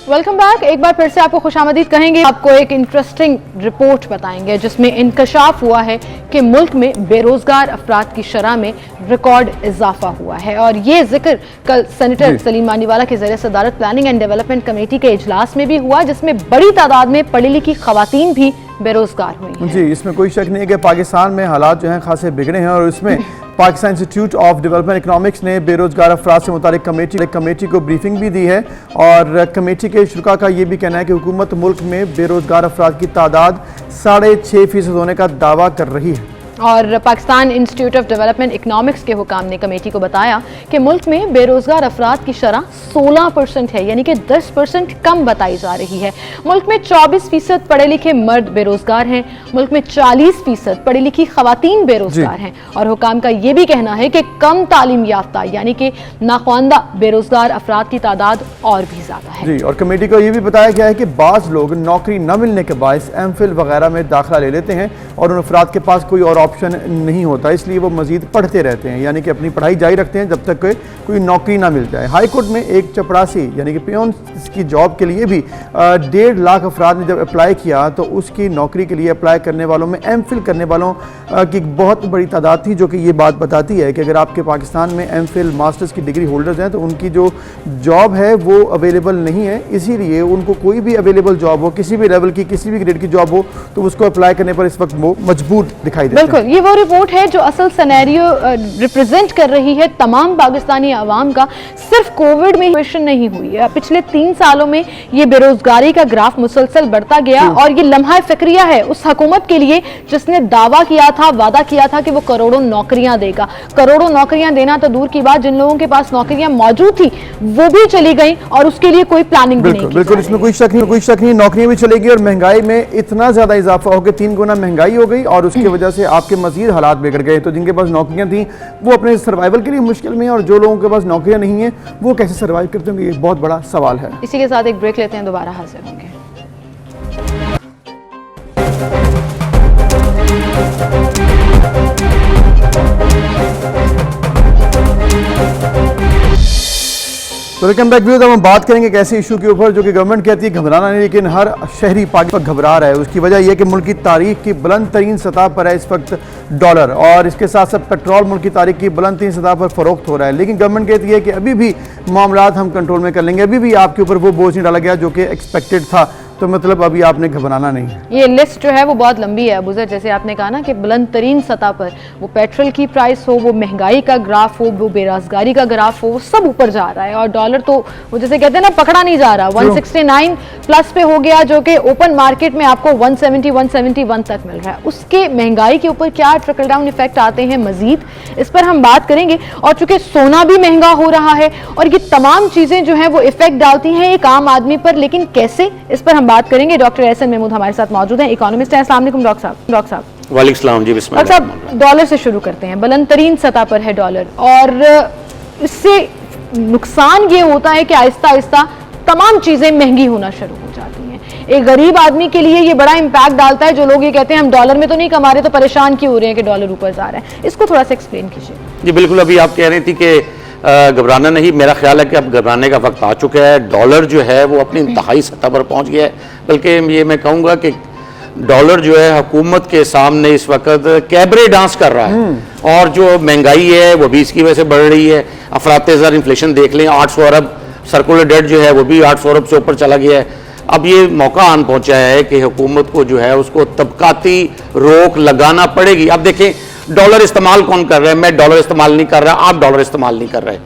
Welcome back. एक बार फिर से आपको खुशामदीद कहेंगे। आपको एक इंटरेस्टिंग रिपोर्ट बताएंगे जिसमें इंकशाफ हुआ है कि मुल्क में बेरोजगार अफराद की शरह में रिकॉर्ड इजाफा हुआ है, और ये जिक्र कल सेनेटर सलीम मानीवाला के ज़रिए सदारत प्लानिंग एंड डेवलपमेंट कमेटी के इजलास में भी हुआ, जिसमें बड़ी तादाद में पढ़ी लिखी खवातीन भी बेरोजगार हुई हैं। जी, इसमें कोई शक नहीं है कि पाकिस्तान में हालात जो हैं खासे बिगड़े हैं, और इसमें Pakistan institute of development economics ने बेरोजगार अफराद से मुतालिक कमेटी को ब्रीफिंग भी दी है, और कमेटी के शुरा का ये भी कहना है कि हुकूमत मुल्क में बेरोजगार अफराद की तादाद 6.5% होने का दावा कर रही है। और Pakistan institute of development economics के हुकाम ने कमेटी को बताया कि मुल्क में बेरोजगार अफराद की शरह 16% है, यानी कि 10% कम बताई जा रही है। मुल्क में 24% पढ़े लिखे मर्द बेरोजगार हैं, मुल्क में 40% पढ़ी लिखी खवातीन बेरोजगार हैं, और हुकाम का यह भी कहना है कि कम तालीम याफ्ता यानी कि नाख्वानदा बेरोजगार अफराद की तादाद और भी ज्यादा है। जी, और कमेटी को यह भी बताया गया है कि बाज़ लोग नौकरी न मिलने के बायस एमफिल वगैरह में दाखिला ले लेते हैं, और उन अफराद के पास कोई और ऑप्शन नहीं होता, इसलिए वो मजीद पढ़ते रहते हैं, यानी कि अपनी पढ़ाई जारी रखते हैं जब तक कोई नौकरी ना मिल जाए। हाई कोर्ट में एक चपरासी यानी कि पियोन की जॉब के लिए भी 1.5 लाख अफराद ने जब अप्लाई किया, तो उसकी नौकरी के लिए अप्लाई करने वालों में एमफिल करने वालों की बहुत बड़ी तादाद थी, जो कि ये बात बताती है कि अगर आपके पाकिस्तान में एमफिल मास्टर्स की डिग्री होल्डर्स हैं तो उनकी जो जॉब है वो अवेलेबल नहीं है, इसीलिए उनको कोई भी अवेलेबल जॉब हो, किसी भी लेवल की, किसी भी ग्रेड की जॉब हो, तो उसको अप्लाई करने पर इस वक्त वो मजबूर दिखाई देते हैं। बिल्कुल, ये वो रिपोर्ट है जो असल सिनेरियो रिप्रेजेंट कर रही है तमाम पाकिस्तानी आवाम का। सिर्फ कोविड में क्वेश्चन नहीं हुई है, पिछले 3 सालों में ये बेरोजगारी का ग्राफ मुसलसल बढ़ता गया और ये लम्हा फिक्रिया है उस हुकूमत के लिए जिसने दावा किया था, वादा किया था कि वो करोड़ों नौकरियां देगा। करोड़ों नौकरियां देना तो दूर की बात, जिन लोगों के पास नौकरियां मौजूद थी वो भी चली गई और उसके लिए कोई प्लानिंग भी नहीं की। बिल्कुल, इसमें कोई शक नहीं, नौकरियां भी चलेगी और महंगाई में इतना ज्यादा इजाफा हो गया, 3 गुना महंगाई हो गई और उसकी वजह से आपके मजीद हालात बिगड़ गए। तो जिनके पास नौकरियां थी वो अपने सर्वाइवल के लिए मुश्किल में है और जो लोगों के पास नौकरियां नहीं है वो कैसे सर्वाइव करते होंगे, ये बहुत बड़ा सवाल है। इसी के साथ एक ब्रेक लेते हैं, दोबारा हाजिर होंगे। तो वेलकम बैक व्यूअर्स, अब हम बात करेंगे एक ऐसे इशू के ऊपर जो कि गवर्नमेंट कहती है घबराना नहीं, लेकिन हर शहरी पाकिस्तान घबरा रहा है। उसकी वजह यह है कि मुल्क की तारीख की बुलंद तरीन सतह पर है इस वक्त डॉलर, और इसके साथ साथ पेट्रोल मुल्क की तारीख की बुलंद तरीन सतह पर फरोख्त हो रहा है। लेकिन गवर्नमेंट कहती है कि अभी भी मामलात हम कंट्रोल में कर लेंगे, अभी भी आपके ऊपर वो बोझ नहीं डाला गया जो कि एक्सपेक्टेड था। तो मतलब अभी आपने घबराना नहीं है। ये लिस्ट जो है वो बहुत लंबी है अबूजर, जैसे आपने कहा ना कि बुलंद तरीन सतह पर वो पेट्रोल की प्राइस हो, वो महंगाई का ग्राफ हो, वो बेरोजगारी का ग्राफ हो, वो सब ऊपर जा रहा है और डॉलर तो वो जैसे कहते हैं ना पकड़ा नहीं जा रहा। 169 प्लस पे हो गया जो कि ओपन मार्केट में आपको 171 तक मिल रहा है। उसके महंगाई के ऊपर क्या ट्रिकल डाउन इफेक्ट आते हैं मजीद, इस पर हम बात करेंगे। और चूंकि सोना भी महंगा हो रहा है और ये तमाम चीजें जो है वो इफेक्ट डालती हैं एक आम आदमी पर, लेकिन कैसे, इस पर हम बात करेंगे। डॉक्टर एहसन महमूद हमारे साथ मौजूद हैं, इकोनॉमिस्ट हैं। अस्सलाम वालेकुम डॉक्टर साहब। वालेकुम सलाम जी, बिस्मिल्लाह। डॉक्टर साहब, डॉलर से शुरू करते हैं। बुलंद तरीन सतह पर है डॉलर और इससे नुकसान ये होता है कि आहिस्ता आहिस्ता तमाम चीजें महंगी होना शुरू हो जाती हैं। एक गरीब आदमी के लिए ये बड़ा इम्पैक्ट डालता है। जो लोग ये कहते हैं हम डॉलर में तो नहीं कमा रहे, तो परेशान क्यों हो रहे हैं कि डॉलर ऊपर जा रहा है, इसको थोड़ा सा एक्सप्लेन कीजिए। जी बिल्कुल, अभी आप कह रही थी कि घबराना नहीं, मेरा ख्याल है कि अब घबराने का वक्त आ चुका है। डॉलर जो है वो अपनी इंतहाई सतह पर पहुंच गया है, बल्कि ये मैं कहूँगा कि डॉलर जो है हुकूमत के सामने इस वक्त कैबरे डांस कर रहा है। और जो महंगाई है वो भी इसकी वजह से बढ़ रही है। अफरात-ए-ज़र इन्फ्लेशन देख लें, 800 अरब सर्कुलर डेट जो है वो भी 800 अरब से ऊपर चला गया है। अब ये मौका आन पहुंचा है कि हुकूमत को जो है उसको तबकाती रोक लगाना पड़ेगी। अब देखें डॉलर इस्तेमाल कौन कर रहा है, मैं डॉलर इस्तेमाल नहीं कर रहा, आप डॉलर इस्तेमाल नहीं कर रहे।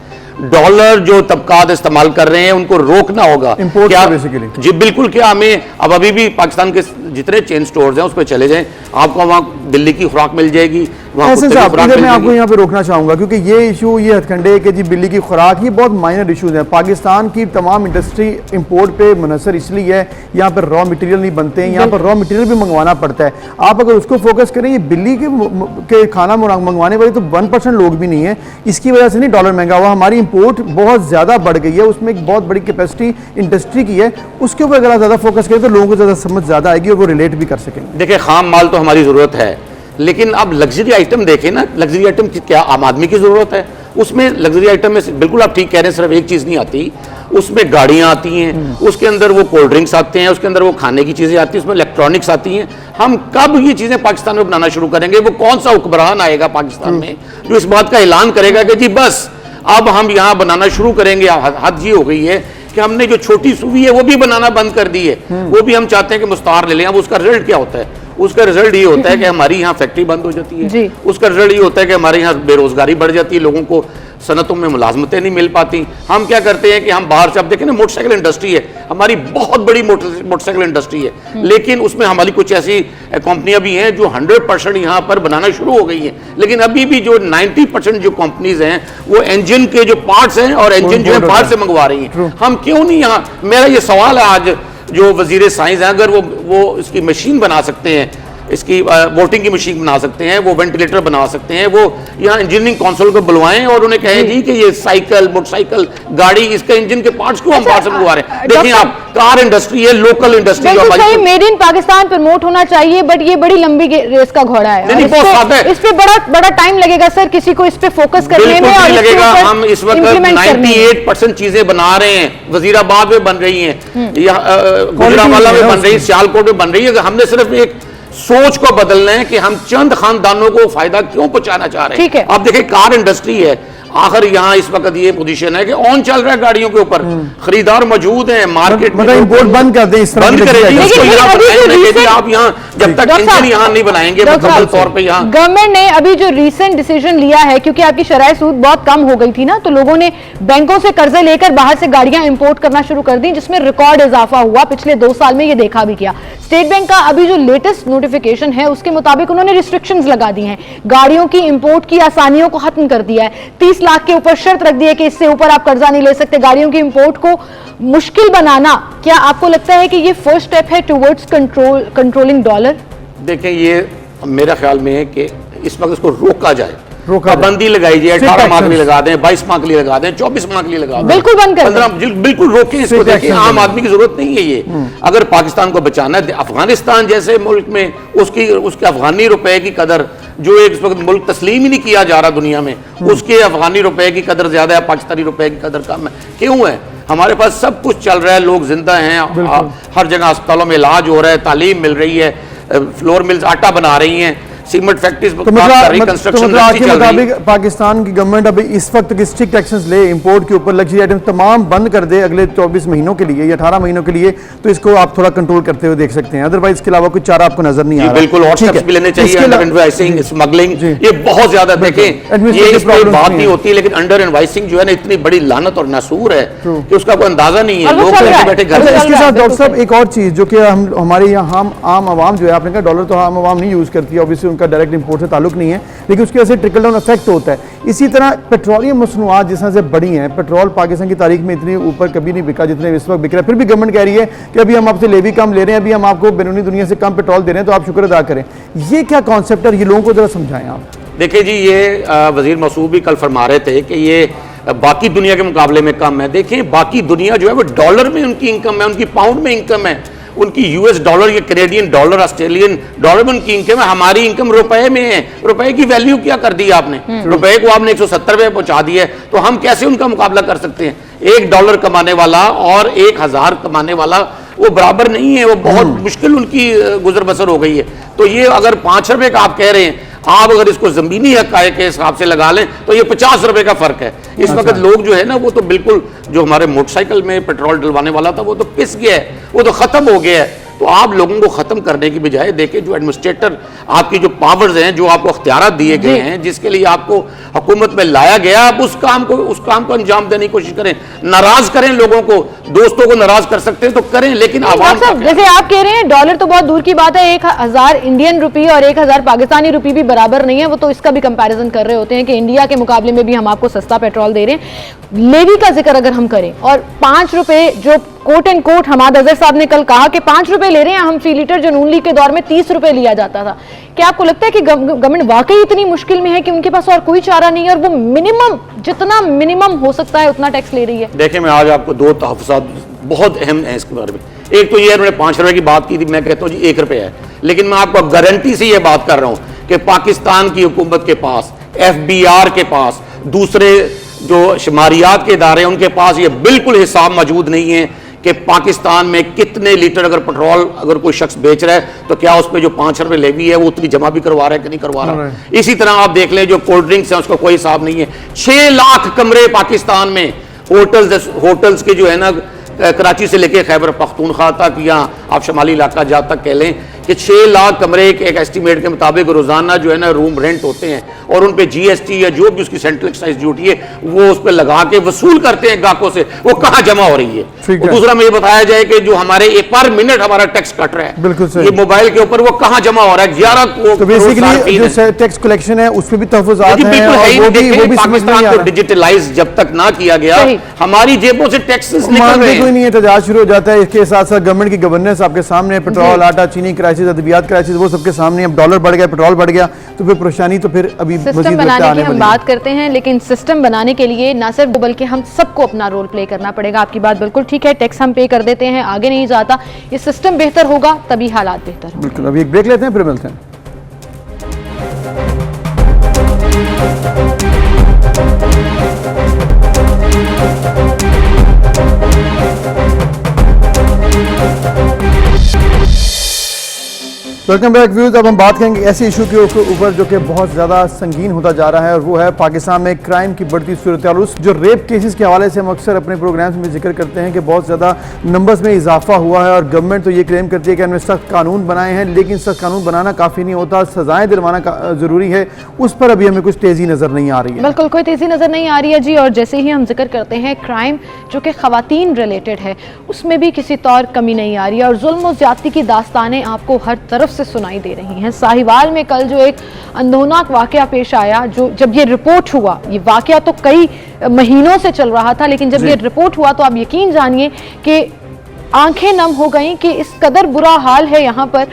डॉलर जो तबकात इस्तेमाल कर रहे हैं उनको रोकना होगा। क्या बेसिकली जी बिल्कुल, क्या हमें अब अभी भी पाकिस्तान के जितने चेन स्टोर्स हैं उस पर चले जाएं, आपको वहाँ दिल्ली की खुराक मिल जाएगी, वहाँ ऐसे साहब इधर मैं आपको यहाँ पे रोकना चाहूंगा क्योंकि ये इशू, ये हथकंडे कि जी बिल्ली की खुराक, ये बहुत माइनर इशूज हैं। पाकिस्तान की तमाम इंडस्ट्री इंपोर्ट पे मुनहसर इसलिए है, यहाँ पर रॉ मटेरियल नहीं बनते हैं, यहाँ पर रॉ मटेरियल भी मंगवाना पड़ता है। आप अगर उसको फोकस करें, ये बिल्ली के खाना मंगवाने वाले तो 1% लोग भी नहीं है। इसकी वजह से नहीं डॉलर महंगा हुआ, हमारी इंपोर्ट बहुत ज़्यादा बढ़ गई है, उसमें एक बहुत बड़ी कैपेसिटी इंडस्ट्री की है। उसके ऊपर अगर आप ज़्यादा फोकस करें तो लोगों को ज़्यादा समझ ज़्यादा आएगी और वो रिलेट भी कर सकेंगे। देखिए खाम माल तो हमारी ज़रूरत है, लेकिन अब लग्जरी आइटम देखें ना, लग्जरी आइटम की क्या आम आदमी की ज़रूरत है। उसमें लग्जरी आइटम में बिल्कुल आप ठीक कह रहे हैं, सिर्फ एक चीज़ नहीं आती, उसमें गाड़ियाँ आती हैं, उसके अंदर वो कोल्ड ड्रिंक्स आते हैं, उसके अंदर वो खाने की चीज़ें आती हैं, उसमें इलेक्ट्रॉनिक्स आती हैं। हम कब ये चीज़ें पाकिस्तान में बनाना शुरू करेंगे? वो कौन सा हुक्मरान आएगा पाकिस्तान में जो इस बात का ऐलान करेगा कि जी बस अब हम यहाँ बनाना शुरू करेंगे? हद ये हो गई है कि हमने जो छोटी सूवी है वो भी बनाना बंद कर दी है, वो भी हम चाहते हैं कि मुस्तार ले लें। अब उसका रिजल्ट क्या होता है? उसका रिजल्ट ये होता है कि हमारी यहाँ फैक्ट्री बंद हो जाती है, उसका रिजल्ट ये होता है कि हमारे यहाँ बेरोजगारी बढ़ जाती है, लोगों को सनतों में मुलाजमतें नहीं मिल पाती। हम क्या करते हैं कि हम बाहर से, आप देखें ना मोटरसाइकिल इंडस्ट्री है हमारी, बहुत बड़ी मोटरसाइकिल इंडस्ट्री है, लेकिन उसमें हमारी कुछ ऐसी कंपनियां भी हैं जो 100% यहाँ पर बनाना शुरू हो गई हैं। लेकिन अभी भी जो 90% जो कंपनीज हैं वो इंजन के जो पार्ट्स हैं और इंजन जो है बाहर से मंगवा रही हैं। हम क्यों नहीं यहाँ, मेरा ये सवाल है आज जो वजीर साइंस हैं, अगर वो इसकी मशीन बना सकते हैं, इसकी वोटिंग की मशीन बना सकते हैं, वो वेंटिलेटर बना सकते हैं, वो यहाँ इंजीनियरिंग काउंसिल को बुलवाएं और उन्हें कहें जी कि ये साइकिल, मोटरसाइकिल, गाड़ी, इसका इंजन के पार्ट्स क्यों हम बाहर से मंगवा रहे हैं? देखिए आप, कार इंडस्ट्री है, लोकल इंडस्ट्री है, मेड इन पाकिस्तान प्रमोट होना चाहिए, बट ये बड़ी लंबी रेस का घोड़ा है। इस पे बड़ा टाइम लगेगा सर, किसी को इस पे फोकस करने में और लगेगा। हम इस वक्त 98% चीजें बना रहे हैं, वजीराबाद में बन रही है, गुजरावाला में बन रही है, सियालकोट में बन रही है। हमने सिर्फ एक सोच को बदलना है कि हम चंद खानदानों को फायदा क्यों पहुंचाना चाह रहे हैं। आप देखिए कार इंडस्ट्री है, आखिर यहाँ इस वक्त ये पोजीशन है कि ऑन चल रहा है गाड़ियों के ऊपर, खरीदार मौजूद हैं, मार्केट मतलब इंपोर्ट बंद कर दें, इस तरह बंद करें। आप यहाँ जब तक इंजन यहाँ नहीं बनाएंगे मुकम्मल तौर पे यहाँ। गवर्नमेंट ने अभी जो रीसेंट डिसीजन लिया है, क्योंकि आपकी शरह सूद बहुत कम हो गई थी ना, तो लोगों ने बैंकों से कर्जे लेकर बाहर से गाड़ियां इंपोर्ट करना शुरू कर दी, जिसमें रिकॉर्ड इजाफा हुआ पिछले 2 साल में, ये देखा भी किया। स्टेट बैंक का अभी जो लेटेस्ट नोटिफिकेशन है उसके मुताबिक उन्होंने रिस्ट्रिक्शंस लगा दी हैं, गाड़ियों की इंपोर्ट की आसानियों को खत्म कर दिया है, 30 लाख के ऊपर शर्त रख दी है कि इससे ऊपर आप कर्जा नहीं ले सकते। गाड़ियों की इंपोर्ट को मुश्किल बनाना, क्या आपको लगता है कि ये फर्स्ट स्टेप है टुवर्ड्स कंट्रोलिंग डॉलर? देखें, ये मेरा ख्याल में है कि इस वक्त इसको रोका जाए, पाबंदी लगाई जाए, 18 माह के लिए लगा दें, 22 माह के लिए लगा दें, 24 माह के लिए लगा दें, बिल्कुल बंद कर 15, बिल्कुल रोकें इसको। देखिए, आम आदमी की जरूरत नहीं है ये। अगर पाकिस्तान को बचाना है, अफगानिस्तान जैसे मुल्क में उसके अफगानी रुपए की कदर, जो एक इस वक्त मुल्क तस्लीम ही नहीं किया जा रहा दुनिया में, उसके अफगानी रुपए की कदर ज्यादा है, पाकिस्तानी रुपए की कदर कम है। क्यों है? हमारे पास सब कुछ चल रहा है, लोग जिंदा हैं, हर जगह अस्पतालों में इलाज हो रहा है, तालीम मिल रही है, फ्लोर मिल्स आटा बना रही हैं, सीमेंट फैक्ट्रीज के मुताबिक पाकिस्तान की गवर्नमेंट अभी इस वक्त स्ट्रिक्ट एक्शंस ले, इंपोर्ट के ऊपर लग्जरी आइटम तमाम बंद कर दे अगले 24 महीनों के लिए या 18 महीनों के लिए, तो इसको आप थोड़ा कंट्रोल करते हुए देख सकते हैं। अदरवाइज इसके अलावा कुछ चारा आपको नजर नहीं आ रहा। बिल्कुल, और स्टेप्स भी लेने चाहिए। अंडर इनवॉइसिंग, स्मगलिंग, ये बहुत ज्यादा देखें, ये इस पे बात नहीं होती, लेकिन अंडर इनवॉइसिंग जो है ना, इतनी बड़ी लानत और नसूर है कि उसका कोई अंदाजा नहीं है। लोग बैठे घर में। इसके साथ डॉक्टर साहब एक और चीज जो कि हमारे यहाँ आम आवाम जो है, आपने कहा डॉलर तो आम आवाम नहीं यूज करती, ऑब्वियसली उनका डायरेक्ट इंपोर्ट से ताल्लुक नहीं है, लेकिन उसकी वजह से ट्रिकल डाउन इफेक्ट होता है। इसी तरह पेट्रोलियम मसनूआत जिस तरह से बढ़ी हैं, पेट्रोल पाकिस्तान की तारीख में इतनी ऊपर कभी नहीं बिका जितने इस वक्त बिक रहा है, फिर भी गवर्नमेंट कह रही है कि अभी हम आपसे लेवी कम ले रहे हैं, अभी हम आपको बैरूनी दुनिया से कम पेट्रोल दे रहे हैं, तो आप शुक्र अदा करें। ये क्या कॉन्सेप्ट है, ये लोगों को जरा समझाएं आप। देखिए जी, ये वजीर मसूद भी कल फरमा रहे थे कि ये बाकी दुनिया के मुकाबले में कम है। देखिए, बाकी दुनिया जो है वो डॉलर में उनकी इनकम है, उनकी पाउंड में इनकम है, उनकी यूएस डॉलर या कैनेडियन डॉलर, ऑस्ट्रेलियन डॉलर में उनकी इनकम है। हमारी इनकम रुपए में है। रुपए की वैल्यू क्या कर दी आपने? रुपए को आपने 170 रुपए पहुंचा दिया है, तो हम कैसे उनका मुकाबला कर सकते हैं? $1 कमाने वाला और 1000 कमाने वाला वो बराबर नहीं है, वो बहुत मुश्किल उनकी गुजर बसर हो गई है। तो ये अगर 5 रुपए का आप कह रहे हैं, आप अगर इसको जमीनी हक़ाइक़ के हिसाब से लगा लें तो ये 50 रुपए का फर्क है। इस वक्त लोग जो है ना, वो तो बिल्कुल, जो हमारे मोटरसाइकिल में पेट्रोल डलवाने वाला था वो तो पिस गया है, वो तो खत्म हो गया है। तो आप लोगों को खत्म करने की बजाय देखें, जो एडमिनिस्ट्रेटर आपकी जो पावर्स हैं, जो आपको अख्तियारात दिए गए हैं, जिसके लिए आपको हुकूमत में लाया गया, आप उस काम को अंजाम देने की कोशिश करें। नाराज करें लोगों को, दोस्तों को नाराज कर सकते हैं तो करें, लेकिन आवाम का जैसे आप कह रहे हैं डॉलर तो बहुत दूर की बात है, 1000 इंडियन रुपी और 1000 पाकिस्तानी रुपी भी बराबर नहीं है। वो तो इसका भी कंपैरिजन कर रहे होते हैं कि इंडिया के मुकाबले में भी हम आपको सस्ता पेट्रोल दे रहे हैं। लेवी का जिक्र अगर हम करें, और 5 रुपए जो quote and quote Hamad Azhar Sahab ने कल कहा कि 5 रुपए ले रहे हैं हम फी लीटर, जो नून लीग के दौर में 30 रुपए लिया जाता था। क्या आपको लगता है कि गवर्नमेंट वाकई इतनी मुश्किल में है कि उनके पास और कोई चारा नहीं है और वो मिनिमम, जितना मिनिमम हो सकता है उतना टैक्स ले रही है? देखिए, मैं आज आपको 2 तहफ़्फ़ुज़ात बहुत अहम है इसके बारे में। एक तो ये उन्होंने 5 रुपए की बात की थी, मैं कहता हूँ जी 1 रुपये है, लेकिन मैं आपको गारंटी से ये बात कर रहा हूँ कि पाकिस्तान की हुकूमत के पास, FBR के पास, दूसरे जो शुमारियात के इदारे हैं उनके पास ये बिल्कुल हिसाब मौजूद नहीं है कि पाकिस्तान में कितने लीटर अगर पेट्रोल अगर कोई शख्स बेच रहा है तो क्या उस पर जो 5 रुपए लेवी है वो उतनी जमा भी करवा रहा है कि नहीं करवा रहा। इसी तरह आप देख लें, जो कोल्ड ड्रिंक्स हैं उसका कोई हिसाब नहीं है। 6 लाख कमरे पाकिस्तान में होटल्स के जो है ना, कराची से लेके खैबर पख्तूनख्वा तक या आप शमाली इलाका जहाँ तक कह लें कि 6 लाख कमरे एक एस्टीमेट के मुताबिक रोजाना जो है ना रूम रेंट होते हैं, और उन पे GST या जो भी उसकी सेंट्रल एक्साइज ड्यूटी है वो उस पर लगा के वसूल करते हैं ग्राहकों से, वो कहाँ जमा हो रही है। और दूसरा मुझे बताया जाए कि जो हमारे पर मिनट हमारा टैक्स कट रहा है, बिल्कुल ये मोबाइल के ऊपर, वो कहाँ जमा हो रहा है? 11 तो बेसिकली जो टैक्स कलेक्शन है उसमें भी तहफ़्फ़ुज़ात हैं। पाकिस्तान को डिजिटलाइज जब तक ना किया गया, हमारी जेबों से टैक्सेस निकल रहे हैं, कोई नहीं है, एहतजाज शुरू हो जाता है। इसके साथ साथ गवर्नमेंट की गवर्नेंस आपके सामने, पेट्रोल, आटा, चीनी क्राइसिस, अद्वियात क्राइसिस, वो सबके सामने। अब डॉलर बढ़ गया, पेट्रोल बढ़ गया, तो फिर परेशानी तो फिर अभी सिस्टम बनाने की हम बात करते हैं, लेकिन सिस्टम बनाने के लिए ना सिर्फ बल्कि हम सबको अपना रोल प्ले करना पड़ेगा। आपकी बात बिल्कुल ठीक है, टैक्स हम पे कर देते हैं, आगे नहीं जाता। ये सिस्टम बेहतर होगा तभी हालात बेहतर। बिल्कुल, अभी एक ब्रेक लेते हैं, फिर मिलते हैं। Welcome back views. अब हम बात करेंगे ऐसे इशू के ऊपर जो कि बहुत ज़्यादा संगीन होता जा रहा है, और वो है पाकिस्तान में क्राइम की बढ़ती सूरत-ए-हाल। जो रेप केसेस के हवाले से हम अक्सर अपने प्रोग्राम्स में जिक्र करते हैं कि बहुत ज़्यादा नंबर्स में इजाफा हुआ है, और गवर्नमेंट तो ये क्लेम करती है कि हमने सख्त कानून बनाए हैं, लेकिन सख्त कानून बनाना काफ़ी नहीं होता, सजाएँ दिलवाना ज़रूरी है। उस पर अभी हमें कुछ तेज़ी नज़र नहीं आ रही है। बिल्कुल कोई तेज़ी नज़र नहीं आ रही है जी। और जैसे ही हम जिक्र करते हैं क्राइम जो कि ख़वातीन रिलेटेड है, उसमें भी किसी तौर कमी नहीं आ रही है, और जुल्म और ज़्यादती की दास्तानें आपको हर तरफ से सुनाई दे रही हैं। साहिवाल में कल जो एक अंदोनाक वाकया पेश आया, जो जब ये रिपोर्ट हुआ, ये वाकया तो कई महीनों से चल रहा था, लेकिन जब ये रिपोर्ट हुआ तो आप यकीन जानिए कि आंखें नम हो गईं कि इस कदर बुरा हाल है यहाँ पर।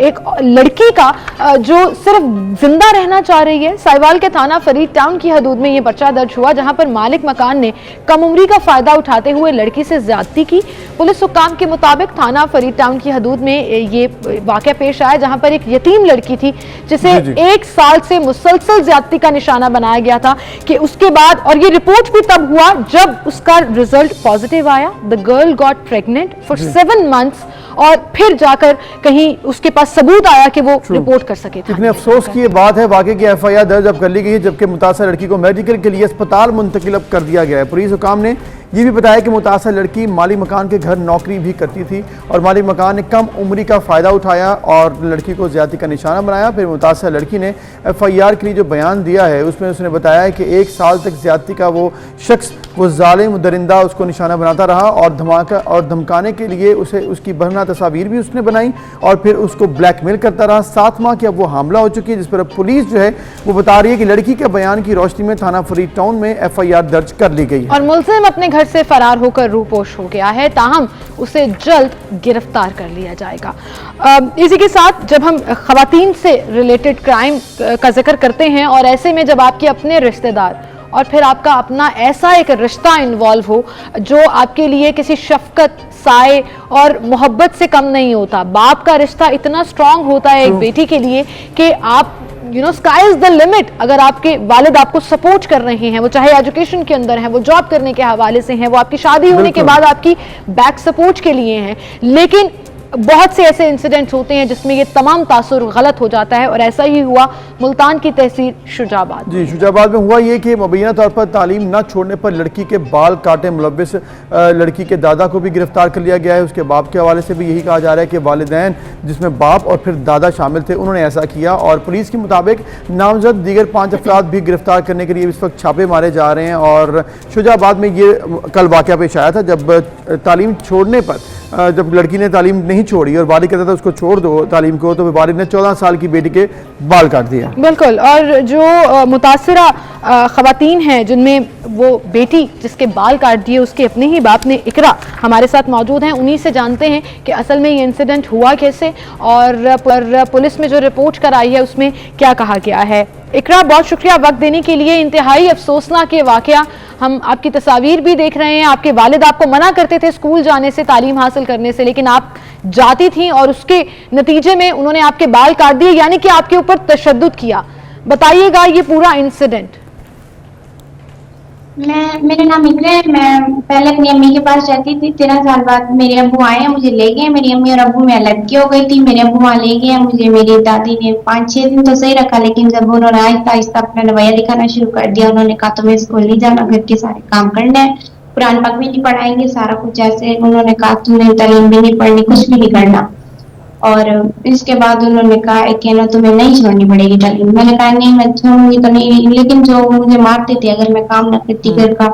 एक लड़की का जो सिर्फ जिंदा रहना चाह रही है। साहिवाल के थाना फरीद टाउन की हदूद में ये पर्चा दर्ज हुआ, जहाँ पर मालिक मकान ने कम उम्री का फायदा उठाते हुए लड़की से ज्यादती की। पुलिस हुक्काम के मुताबिक थाना फरीद टाउन की हदूद में ये वाकया पेश आया, जहाँ पर एक यतीम लड़की थी जिसे 1 साल से मुसलसल ज्यादती का निशाना बनाया गया था, कि उसके बाद, और ये रिपोर्ट भी तब हुआ जब उसका रिजल्ट पॉजिटिव आया। The girl got pregnant for 7 months, और फिर जाकर कहीं उसके पास सबूत आया कि वो रिपोर्ट कर सके। कितने अफसोस की ये बात है। वाकई की FIR दर्ज अब कर ली गई है, जबकि मुतासर लड़की को मेडिकल के लिए अस्पताल मुंतकिल अब कर दिया गया है। पुलिस हुकाम ने ये भी बताया कि मुतासर लड़की मालिक मकान के घर नौकरी भी करती थी, और मालिक मकान ने कम उम्री का फ़ायदा उठाया और लड़की को ज़्यादती का निशाना बनाया। फिर मुतासर लड़की ने FIR के लिए जो बयान दिया है, उसमें उसने बताया है कि 1 साल तक ज़्यादती का वो शख्स, वो जालिम दरिंदा उसको निशाना बनाता रहा, और धमकाने के लिए उसे उसकी बहना तस्वीर भी उसने बनाई, और फिर उसको ब्लैकमेल करता रहा। 7 माह की अब वो हामला हो चुकी है, जिस पर अब पुलिस जो है वो बता रही है कि लड़की के बयान की रोशनी में थाना फरीद टाउन में FIR दर्ज कर ली गई है, और मुलजिम अपने घर से फरार होकर रूपोश हो गया है। ताहम उसे जल्द गिरफ्तार कर लिया जाएगा। इसी के साथ जब हम खवातीन से रिलेटेड क्राइम का जिक्र करते हैं, और ऐसे में जब आपके अपने रिश्तेदार और फिर आपका अपना ऐसा एक रिश्ता इन्वॉल्व हो जो आपके लिए किसी शफकत, साए और मोहब्बत से कम नहीं होता। बाप का रिश्ता इतना स्ट्रांग होता है एक बेटी के लिए कि आप स्काई इज द लिमिट। अगर आपके वालिद आपको सपोर्ट कर रहे हैं, वो चाहे एजुकेशन के अंदर है, वो जॉब करने के हवाले से हैं, वो आपकी शादी होने के बाद आपकी बैक सपोर्ट के लिए हैं, लेकिन बहुत से ऐसे इंसिडेंट्स होते हैं जिसमें ये तमाम तासुर गलत हो जाता है, और ऐसा ही हुआ मुल्तान की तहसील शुजाबाद। जी, शुजाबाद में हुआ ये कि मुबैना तौर पर तालीम न छोड़ने पर लड़की के बाल काटे मुलव्विस लड़की के दादा को भी गिरफ्तार कर लिया गया है। उसके बाप के हवाले से भी यही कहा जा रहा है कि वालिदैन, जिसमें बाप और फिर दादा शामिल थे, उन्होंने ऐसा किया। और पुलिस के मुताबिक नामजद दीगर 5 अफराद भी गिरफ्तार करने के लिए इस वक्त छापे मारे जा रहे हैं। और शुजाबाद में ये कल वाक़या पेश आया था, जब तालीम छोड़ने पर, जब लड़की ने तालीम नहीं छोड़ी और वालिद कहता था उसको छोड़ दो तालीम को, तो वालिद ने 14 साल की बेटी के बाल काट दिए। बिल्कुल। और जो मुतासिरा खवातीन हैं जिनमें वो बेटी जिसके बाल काट दिए, उसके अपने ही बाप ने, इकरा, हमारे साथ मौजूद हैं। उन्हीं से जानते हैं कि असल में ये इंसिडेंट हुआ कैसे, और पुलिस में जो रिपोर्ट कराई है उसमें क्या कहा गया है। इकरा, बहुत शुक्रिया वक्त देने के लिए। इंतहाई अफसोसनाक ये वाकया, हम आपकी तस्वीर भी देख रहे हैं। आपके वालिद आपको मना करते थे स्कूल जाने से, तालीम हासिल करने से, लेकिन आप जाती थी और उसके नतीजे में उन्होंने आपके बाल काट दिए, यानी कि आपके ऊपर तशद्दुद किया। बताइएगा ये पूरा इंसिडेंट। मेरा नाम इकरा है। मैं पहले अपनी अम्मी के पास रहती थी। 13 साल बाद मेरे अब्बू आए हैं, मुझे ले गए। मेरी अम्मी और अब्बू में अलग हो गई थी। मेरे अब्बू वहाँ ले गए मुझे। मेरी दादी ने 5-6 दिन तो सही रखा, लेकिन जब उन्होंने आहिस्ता आहिस्ता अपना रवैया दिखाना शुरू कर दिया, उन्होंने कहा तुम्हें स्कूल नहीं जाना, घर के सारे काम करना है, कुरान पाक भी नहीं पढ़ाएंगे, सारा कुछ ऐसे उन्होंने कहा, तुमने तालीम भी नहीं पढ़नी, कुछ भी नहीं करना। और इसके बाद उन्होंने कहा कि ना तुम्हें नहीं छोड़नी पड़ेगी तालीम। मैंने कहा नहीं, मैं छोड़ूंगी तो नहीं, लेकिन जो मुझे मारते थे अगर मैं काम ना करती घर का,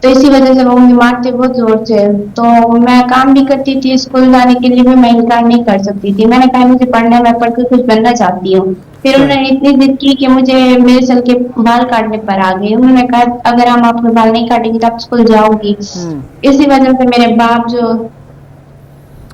तो इसी वजह से वो मुझे मारते बहुत जोर से। तो मैं काम भी करती थी, स्कूल जाने के लिए भी मैं इनकार नहीं कर सकती थी। मैंने कहा मुझे पढ़ना है, मैं पढ़ के कुछ बनना चाहती हूँ। फिर उन्होंने इतनी जिद की कि मुझे मेरे सर के बाल काटने पर आ गए। उन्होंने कहा अगर हम आपके बाल नहीं काटेंगे तो आप स्कूल जाओगी। इसी वजह से मेरे बाप, जो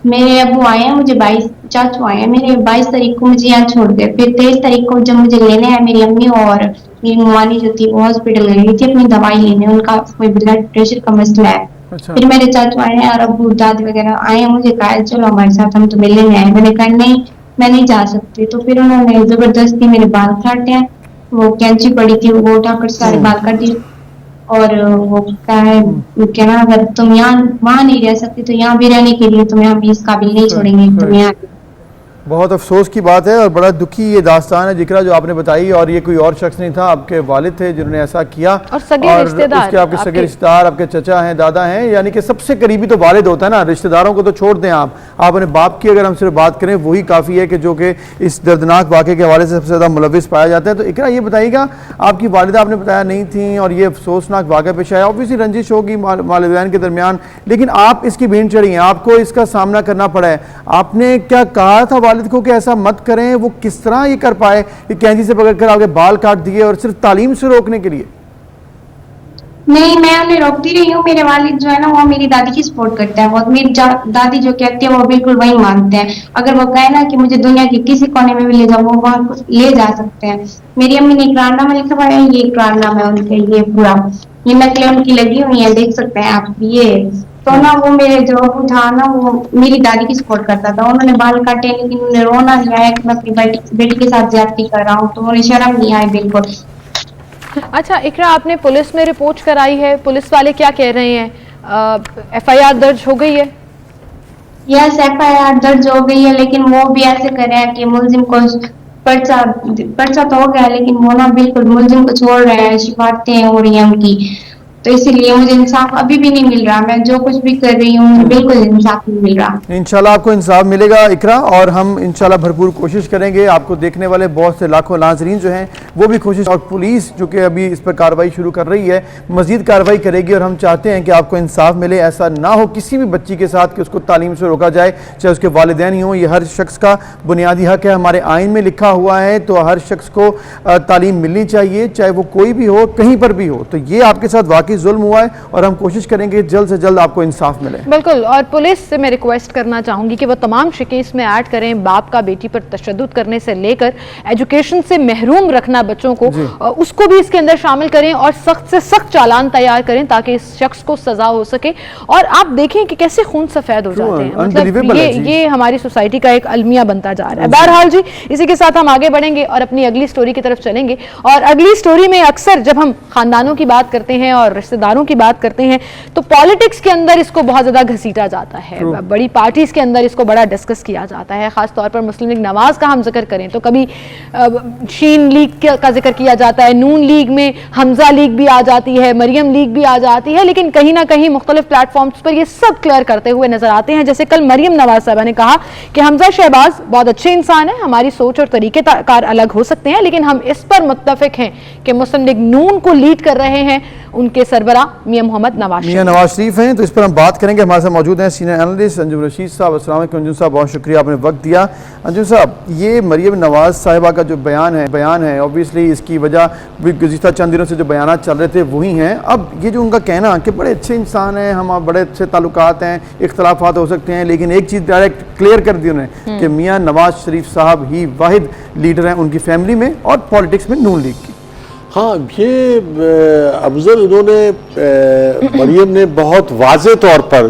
मेरे अबू आए हैं, मुझे 22 चाचू आए हैं, मेरे 22 तारीख को मुझे यहाँ छोड़ गए। फिर 23 तारीख को जब मुझे लेने आए, मेरी अम्मी और मेरी मवानी जो थी वो हॉस्पिटल गई थी अपनी दवाई लेने, उनका कोई ब्लड प्रेशर का मसला है। अच्छा। फिर मेरे चाचू आए हैं और अबू दादी वगैरह आए हैं, मुझे कहा चलो हमारे साथ, हम तुम्हें लेने आए। मैंने कहा नहीं, मैं नहीं जा सकती। तो फिर उन्होंने जबरदस्ती मेरे बाल काटे हैं, वो कैंची पड़ी थी वो उठाकर सारे बाल काट दिए। और वो क्या ना, अगर तुम यहाँ वहाँ नहीं रह सकती तो यहाँ भी रहने के लिए तुम्हें हम इस काबिल नहीं छोड़ेंगे, तुम यहाँ। بہت افسوس کی بات ہے اور بڑا دکھی یہ داستان ہے ذکر جو آپ نے بتائی, اور یہ کوئی اور شخص نہیں تھا, آپ کے والد تھے جنہوں نے ایسا کیا, اور سگے رشتہ دار, اس کے آپ کے سگے رشتہ دار, آپ کے چچا ہیں, دادا ہیں, یعنی کہ سب سے قریبی تو والد ہوتا ہے نا, رشتہ داروں کو تو چھوڑ دیں آپ اپنے باپ کی اگر ہم صرف بات کریں وہی کافی ہے کہ جو کہ اس دردناک واقعے کے حوالے سے سب سے زیادہ ملوث پایا جاتا ہے. تو اقرا یہ بتائیے گا, آپ کی والدہ آپ نے بتایا نہیں تھیں اور یہ افسوسناک واقعہ پیش آیا, اوبویسلی رنجش ہوگی والدین کے درمیان, لیکن آپ اس کی بھین چڑھی ہیں, آپ کو اس کا سامنا کرنا پڑا ہے, آپ نے کیا کہا تھا والد کو کہ ایسا مت کریں, وہ کس طرح یہ کر پائے کہ کینچی سے پکڑ کر آپ کے بال کاٹ دیے اور صرف تعلیم سے روکنے کے لیے؟ نہیں, میں انہیں روکتی رہی ہوں. میرے والد جو ہے نا وہ میری دادی کی سپورٹ کرتا ہے بہت. میری دادی جو کہتی ہے وہ بالکل وہی مانتے ہیں. اگر وہ کہے نا کہ مجھے دنیا کے کسی کونے میں بھی لے جاؤ, وہ وہاں لے جا سکتے ہیں. میری امی نے اقرار نامہ لکھا ہوا ہے, یہ اقرار نامہ ہے ان کے, یہ پورا یہ نقلیں ان کی لگی ہوئی ہیں, دیکھ سکتے ہیں آپ. یہ تو نا وہ میرے جو ابو تھا نا وہ میری دادی کی سپورٹ کرتا تھا. انہوں نے بال کاٹے لیکن انہوں نے رونا نہیں آیا کہ میں اپنی بیٹی کے ساتھ زیادتی کر رہا ہوں, تو انہیں شرم نہیں آئی بالکل. اچھا اقرا, آپ نے پولیس میں رپورٹ کرائی ہے, پولیس والے کیا کہہ رہے ہیں, ایف آئی آر درج ہو گئی ہے؟ یس, ایف آئی آر درج ہو گئی ہے, لیکن وہ بھی ایسے کر رہے ہیں کہ ملزم کو پرچہ تو ہو گیا لیکن وہ نا بالکل ملزم کو چھوڑ رہے ہیں, شکایتیں ہو رہی ہیں ان کی. تو اسی لیے مجھے انصاف ابھی بھی نہیں مل رہا. میں جو کچھ بھی کر رہی ہوں مجھے بالکل انصاف نہیں مل رہا. انشاءاللہ آپ کو انصاف ملے گا اقرا, اور ہم انشاءاللہ بھرپور کوشش کریں گے. آپ کو دیکھنے والے بہت سے لاکھوں ناظرین جو ہیں وہ بھی کوشش, اور پولیس جو کہ ابھی اس پر کارروائی شروع کر رہی ہے, مزید کارروائی کرے گی, اور ہم چاہتے ہیں کہ آپ کو انصاف ملے. ایسا نہ ہو کسی بھی بچی کے ساتھ کہ اس کو تعلیم سے روکا جائے, چاہے اس کے والدین ہی ہوں. یہ ہر شخص کا بنیادی حق ہے, ہمارے آئین میں لکھا ہوا ہے, تو ہر شخص کو تعلیم ملنی چاہیے, چاہے وہ کوئی بھی ہو, کہیں پر بھی ہو. تو یہ آپ کے ساتھ واقعی ظلم ہوا ہے, اور ہم کوشش کریں گے جلد سے جلد آپ کو انصاف ملے. بالکل, اور پولیس سے میں ریکویسٹ کرنا چاہوں گی کہ وہ تمام شکیں اس میں ایڈ کریں. باپ کا بیٹی پر تشدد کرنے سے لے کر ایجوکیشن سے محروم رکھنا بچوں کو, اس کو بھی اس کے اندر شامل کریں, اور سخت سے سخت چالان تیار کریں تاکہ اس شخص کو سزا ہو سکے. اور آپ دیکھیں کہ کیسے خون سفید ہو جاتے ہیں, مطلب یہ ہماری سوسائٹی کا ایک المیہ بنتا جا رہا ہے. بہرحال جی, اسی کے ساتھ ہم آگے بڑھیں گے اور اپنی اگلی سٹوری کی طرف چلیں گے. اور اگلی سٹوری میں اکثر جب ہم خاندانوں کی بات کرتے ہیں اور رشتہ داروں کی بات کرتے ہیں تو پالیٹکس کے اندر اس کو بہت زیادہ گھسیٹا جاتا ہے, بڑی پارٹیز کے اندر اس کو بڑا ڈسکس کیا جاتا ہے. خاص طور پر مسلم لیگ نواز کا ہم ذکر کریں تو کبھی شین لیگ کا ذکر کیا جاتا ہے, نون لیگ میں حمزہ لیگ بھی آ جاتی ہے, مریم لیگ بھی آ جاتی ہے, لیکن کہیں نہ کہیں مختلف پلیٹ فارمز پر یہ سب کلیئر کرتے ہوئے نظر آتے ہیں. جیسے کل مریم نواز صاحبہ نے کہا کہ حمزہ شہباز بہت اچھے انسان ہیں, ہماری سوچ اور طریقے کار الگ ہو سکتے ہیں, لیکن ہم اس پر متفق ہیں کہ مسلم لیگ نون کو لیڈ کر رہے ہیں ان کے سربراہ میاں محمد نواز شریف ہیں. تو اس پر ہم بات کریں گے. ہمارے ساتھ موجود ہیں سینئر اینالسٹ انجم رشید صاحب. السلام علیکم انجم صاحب, بہت شکریہ آپ نے وقت دیا. انجم صاحب, یہ مریم نواز صاحبہ کا جو بیان ہے اوبویسلی اس کی وجہ گزشتہ چند دنوں سے جو بیانات چل رہے تھے وہی ہیں. اب یہ جو ان کا کہنا کہ بڑے اچھے انسان ہیں, ہم بڑے اچھے تعلقات ہیں, اختلافات ہو سکتے ہیں, لیکن ایک چیز ڈائریکٹ کلیئر کر دی انہوں نے کہ میاں نواز شریف صاحب ہی واحد لیڈر ہیں ان کی فیملی میں اور پالیٹکس میں نون لیگ کی. ہاں, یہ افضل انہوں نے مریم نے بہت واضح طور پر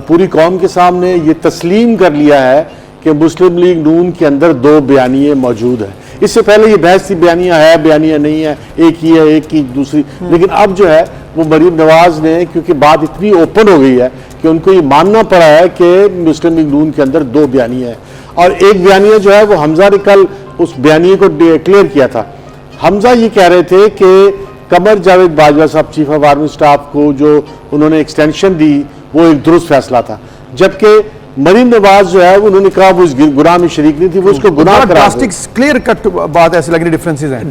پوری قوم کے سامنے یہ تسلیم کر لیا ہے کہ مسلم لیگ نون کے اندر دو بیانیے موجود ہیں. اس سے پہلے یہ بحث تھی بیانیہ ہے بیانیہ نہیں ہے, ایک ہی ہے ایک کی دوسری, لیکن اب جو ہے وہ مریم نواز نے, کیونکہ بات اتنی اوپن ہو گئی ہے کہ ان کو یہ ماننا پڑا ہے کہ مسلم لیگ نون کے اندر دو بیانیے ہیں. اور ایک بیانیہ جو ہے وہ حمزہ نے کل اس بیانیے کو کلیئر کیا تھا. حمزہ یہ کہہ رہے تھے کہ قمر جاوید باجوہ صاحب چیف آف آرمی سٹاف کو جو انہوں نے ایکسٹینشن دی وہ ایک درست فیصلہ تھا, جبکہ مریم نواز جو ہے انہوں نے کہا وہ اس گناہ میں شریک نہیں تھی, وہ اس کو گناہ قرار دیا. کلیئر کٹ بات ایسی لگ رہی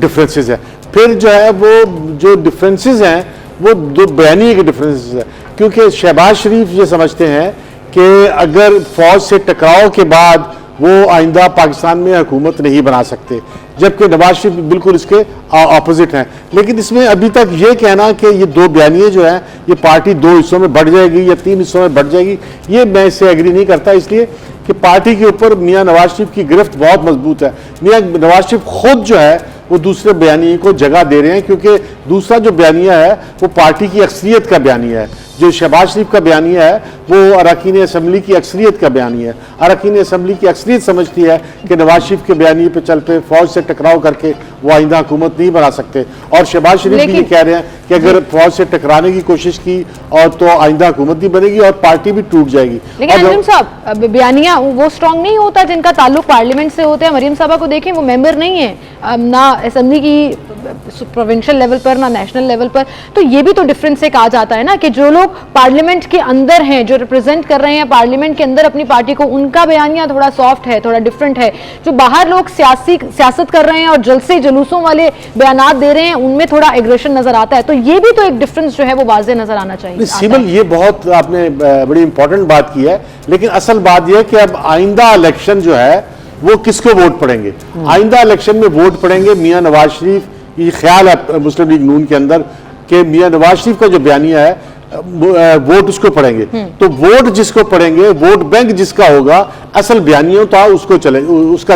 ڈفرینسز ہیں. پھر جو ہے وہ جو ڈفرینسز ہیں وہ دو بیانیے کے ڈفرینسز ہیں, کیونکہ شہباز شریف یہ سمجھتے ہیں کہ اگر فوج سے ٹکراؤ کے بعد وہ آئندہ پاکستان میں حکومت نہیں بنا سکتے, جبکہ نواز شریف بالکل اس کے اپوزٹ ہیں. لیکن اس میں ابھی تک یہ کہنا کہ یہ دو بیانیے جو ہیں یہ پارٹی دو حصوں میں بڑھ جائے گی یا تین حصوں میں بڑھ جائے گی, یہ میں اس سے ایگری نہیں کرتا, اس لیے کہ پارٹی کے اوپر میاں نواز شریف کی گرفت بہت مضبوط ہے. میاں نواز شریف خود جو ہے وہ دوسرے بیانیے کو جگہ دے رہے ہیں, کیونکہ دوسرا جو بیانیہ ہے وہ پارٹی کی اکثریت کا بیانیہ ہے, جو شہباز شریف کا بیانیہ ہے وہ اراکین اسمبلی کی اکثریت کا بیانیہ ہے. اراکین اسمبلی کی اکثریت سمجھتی ہے کہ نواز شریف کے بیانیے پہ چل پہ فوج سے ٹکراؤ کر کے وہ آئندہ حکومت نہیں بنا سکتے, اور شہباز شریف بھی یہ کہہ رہے ہیں کہ اگر فوج سے ٹکرانے کی کوشش کی اور تو آئندہ حکومت نہیں بنے گی اور پارٹی بھی ٹوٹ جائے گی. لیکن انجم صاحب بیانیہ وہ اسٹرانگ نہیں ہوتا جن کا تعلق پارلیمنٹ سے ہوتا ہے. مریم صاحبہ کو دیکھیں, وہ ممبر نہیں ہے نہ اسمبلی کی پروونشل لیول پر نہ نیشنل لیول پر, تو یہ بھی تو ڈفرینس ایک آ جاتا ہے نا کہ جو لوگ پارلیمنٹ کے اندر ہیں, جو ریپرزینٹ کر رہے ہیں پارلیمنٹ کے اندر اپنی پارٹی کو, ان کا بیانیہ تھوڑا سافٹ ہے, تھوڑا ڈفرینٹ ہے. جو باہر لوگ سیاست کر رہے ہیں اور جلسے جلوسوں والے بیانات دے رہے ہیں, ان میں تھوڑا ایگریشن نظر آتا ہے. تو یہ بھی تو ایک ڈفرینس جو ہے وہ واضح نظر آنا چاہیے. سیمل, یہ بہت آپ نے بڑی امپورٹنٹ بات کی ہے, لیکن اصل بات یہ ہے کہ اب آئندہ الیکشن جو ہے وہ کس کو ووٹ پڑیں گے. آئندہ الیکشن میں ووٹ پڑیں گے میاں نواز شریف. یہ خیال ہے مسلم لیگ نون کے اندر کہ میاں نواز شریف کا جو بیانیہ ہے ووٹ اس کو پڑیں گے. تو ووٹ جس کو پڑیں گے, ووٹ بینک جس کا ہوگا, اصل بیانیوں تھا اس کا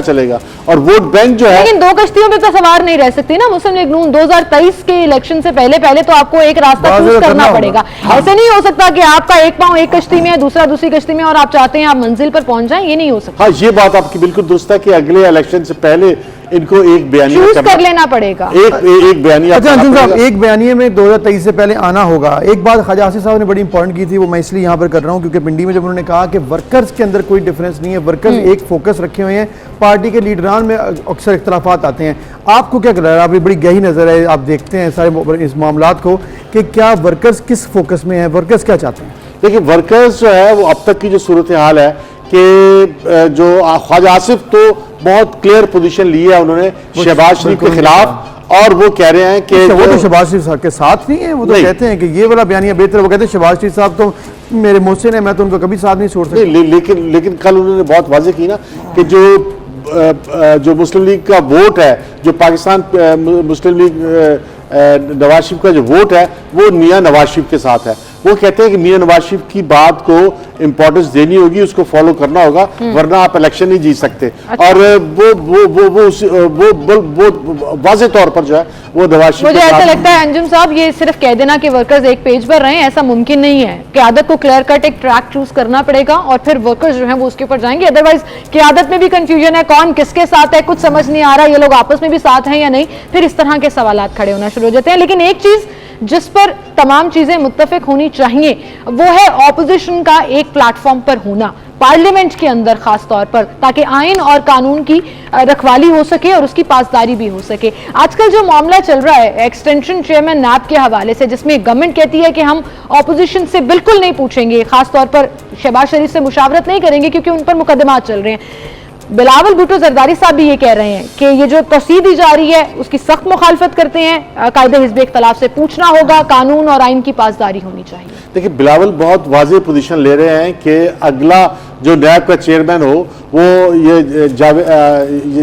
چلے گا. اور ووٹ بینک جو ہے, لیکن دو کشتیوں پہ تو سوار نہیں رہ سکتی نا مسلم لیگ نون. 2023 کے الیکشن سے پہلے تو آپ کو ایک راستہ چوز کرنا پڑے گا. ایسے نہیں ہو سکتا کہ آپ کا ایک پاؤں ایک کشتی میں ہے, دوسرا دوسری کشتی میں, اور آپ چاہتے ہیں آپ منزل پر پہنچ جائیں. یہ نہیں ہو سکتا. ہاں, یہ بات آپ کی بالکل درست ہے کہ اگلے الیکشن سے پہلے ان کو ایک بیانیہ چوز کر لینا پڑے گا. ایک بیانیہ. اچھا انجم صاحب, ایک بیانیے میں 2023 سے پہلے آنا ہوگا. ایک بات خواجہ آصف صاحب نے بڑی امپورٹنٹ کی تھی, وہ میں اس لیے یہاں پر کر رہا ہوں کیونکہ پنڈی میں جب انہوں نے کہا کہ ورکرز کے اندر کوئی ڈیفرنس نہیں ہے, ورکرز ایک فوکس رکھے ہوئے ہیں, پارٹی کے لیڈران میں اکثر اختلافات آتے ہیں. آپ کو کیا لگ رہا ہے, آپ کی بڑی گہری نظر ہے, آپ دیکھتے ہیں سارے اس معاملات کو, کہ کیا ورکرز کس فوکس میں ہیں, ورکرز کیا چاہتے ہیں؟ دیکھیں, ورکرز جو ہے وہ اب تک کی جو صورتحال ہے کہ جو خواجہ آصف تو بہت کلیئر پوزیشن لی ہے انہوں نے شہباز شریف کے خلاف, اور وہ کہہ رہے ہیں کہ وہ تو شہباز شریف صاحب کے ساتھ نہیں ہیں. وہ تو کہتے ہیں کہ یہ والا بیانیہ بہتر ہے. وہ کہتے ہیں شہباز شریف صاحب تو میرے محسن ہیں, میں تو ان کو کبھی ساتھ نہیں چھوڑ سکتا. لیکن کل انہوں نے بہت واضح کی نا کہ جو مسلم لیگ کا ووٹ ہے, جو پاکستان مسلم لیگ نواز شریف کا جو ووٹ ہے وہ میاں نواز شریف کے ساتھ ہے. وہ کہتے ہیں کہ میاں نواز شریف کی بات کو امپورٹنس دینی ہوگی, اس کو فالو کرنا ہوگا, ورنہ آپ الیکشن نہیں جیت سکتے. اور وہ واضح طور پر جو ہے وہ نواز شریف. مجھے ایسا لگتا ہے انجم صاحب, یہ صرف کہہ دینا کہ ورکرز ایک پیج پر رہیں, ایسا ممکن نہیں ہے. قیادت کو کلیئر کٹ ایک ٹریک چوز کرنا پڑے گا, اور پھر ورکرز جو ہیں وہ اس کے اوپر جائیں گے. ادروائز قیادت میں بھی کنفیوژن ہے, کون کس کے ساتھ ہے, کچھ سمجھ نہیں آ رہا, یہ لوگ آپس میں بھی ساتھ ہیں یا نہیں, پھر اس طرح کے سوالات کھڑے ہونا شروع ہو جاتے ہیں. لیکن ایک چیز جس پر تمام چیزیں متفق ہونی چاہیے وہ ہے اپوزیشن کا ایک پلیٹ فارم پر ہونا, پارلیمنٹ کے اندر خاص طور پر, تاکہ آئین اور قانون کی رکھوالی ہو سکے اور اس کی پاسداری بھی ہو سکے. آج کل جو معاملہ چل رہا ہے ایکسٹینشن چیئرمین نیب کے حوالے سے, جس میں گورنمنٹ کہتی ہے کہ ہم اپوزیشن سے بالکل نہیں پوچھیں گے, خاص طور پر شہباز شریف سے مشاورت نہیں کریں گے کیونکہ ان پر مقدمات چل رہے ہیں. بلاول بھٹو زرداری صاحب بھی یہ کہہ رہے ہیں کہ یہ جو توسیع دی جا رہی ہے اس کی سخت مخالفت کرتے ہیں, قائد حزب اختلاف سے پوچھنا ہوگا, قانون اور آئین کی پاسداری ہونی چاہیے. دیکھیں, بلاول بہت واضح پوزیشن لے رہے ہیں کہ اگلا جو نیب کا چیئرمین ہو وہ یہ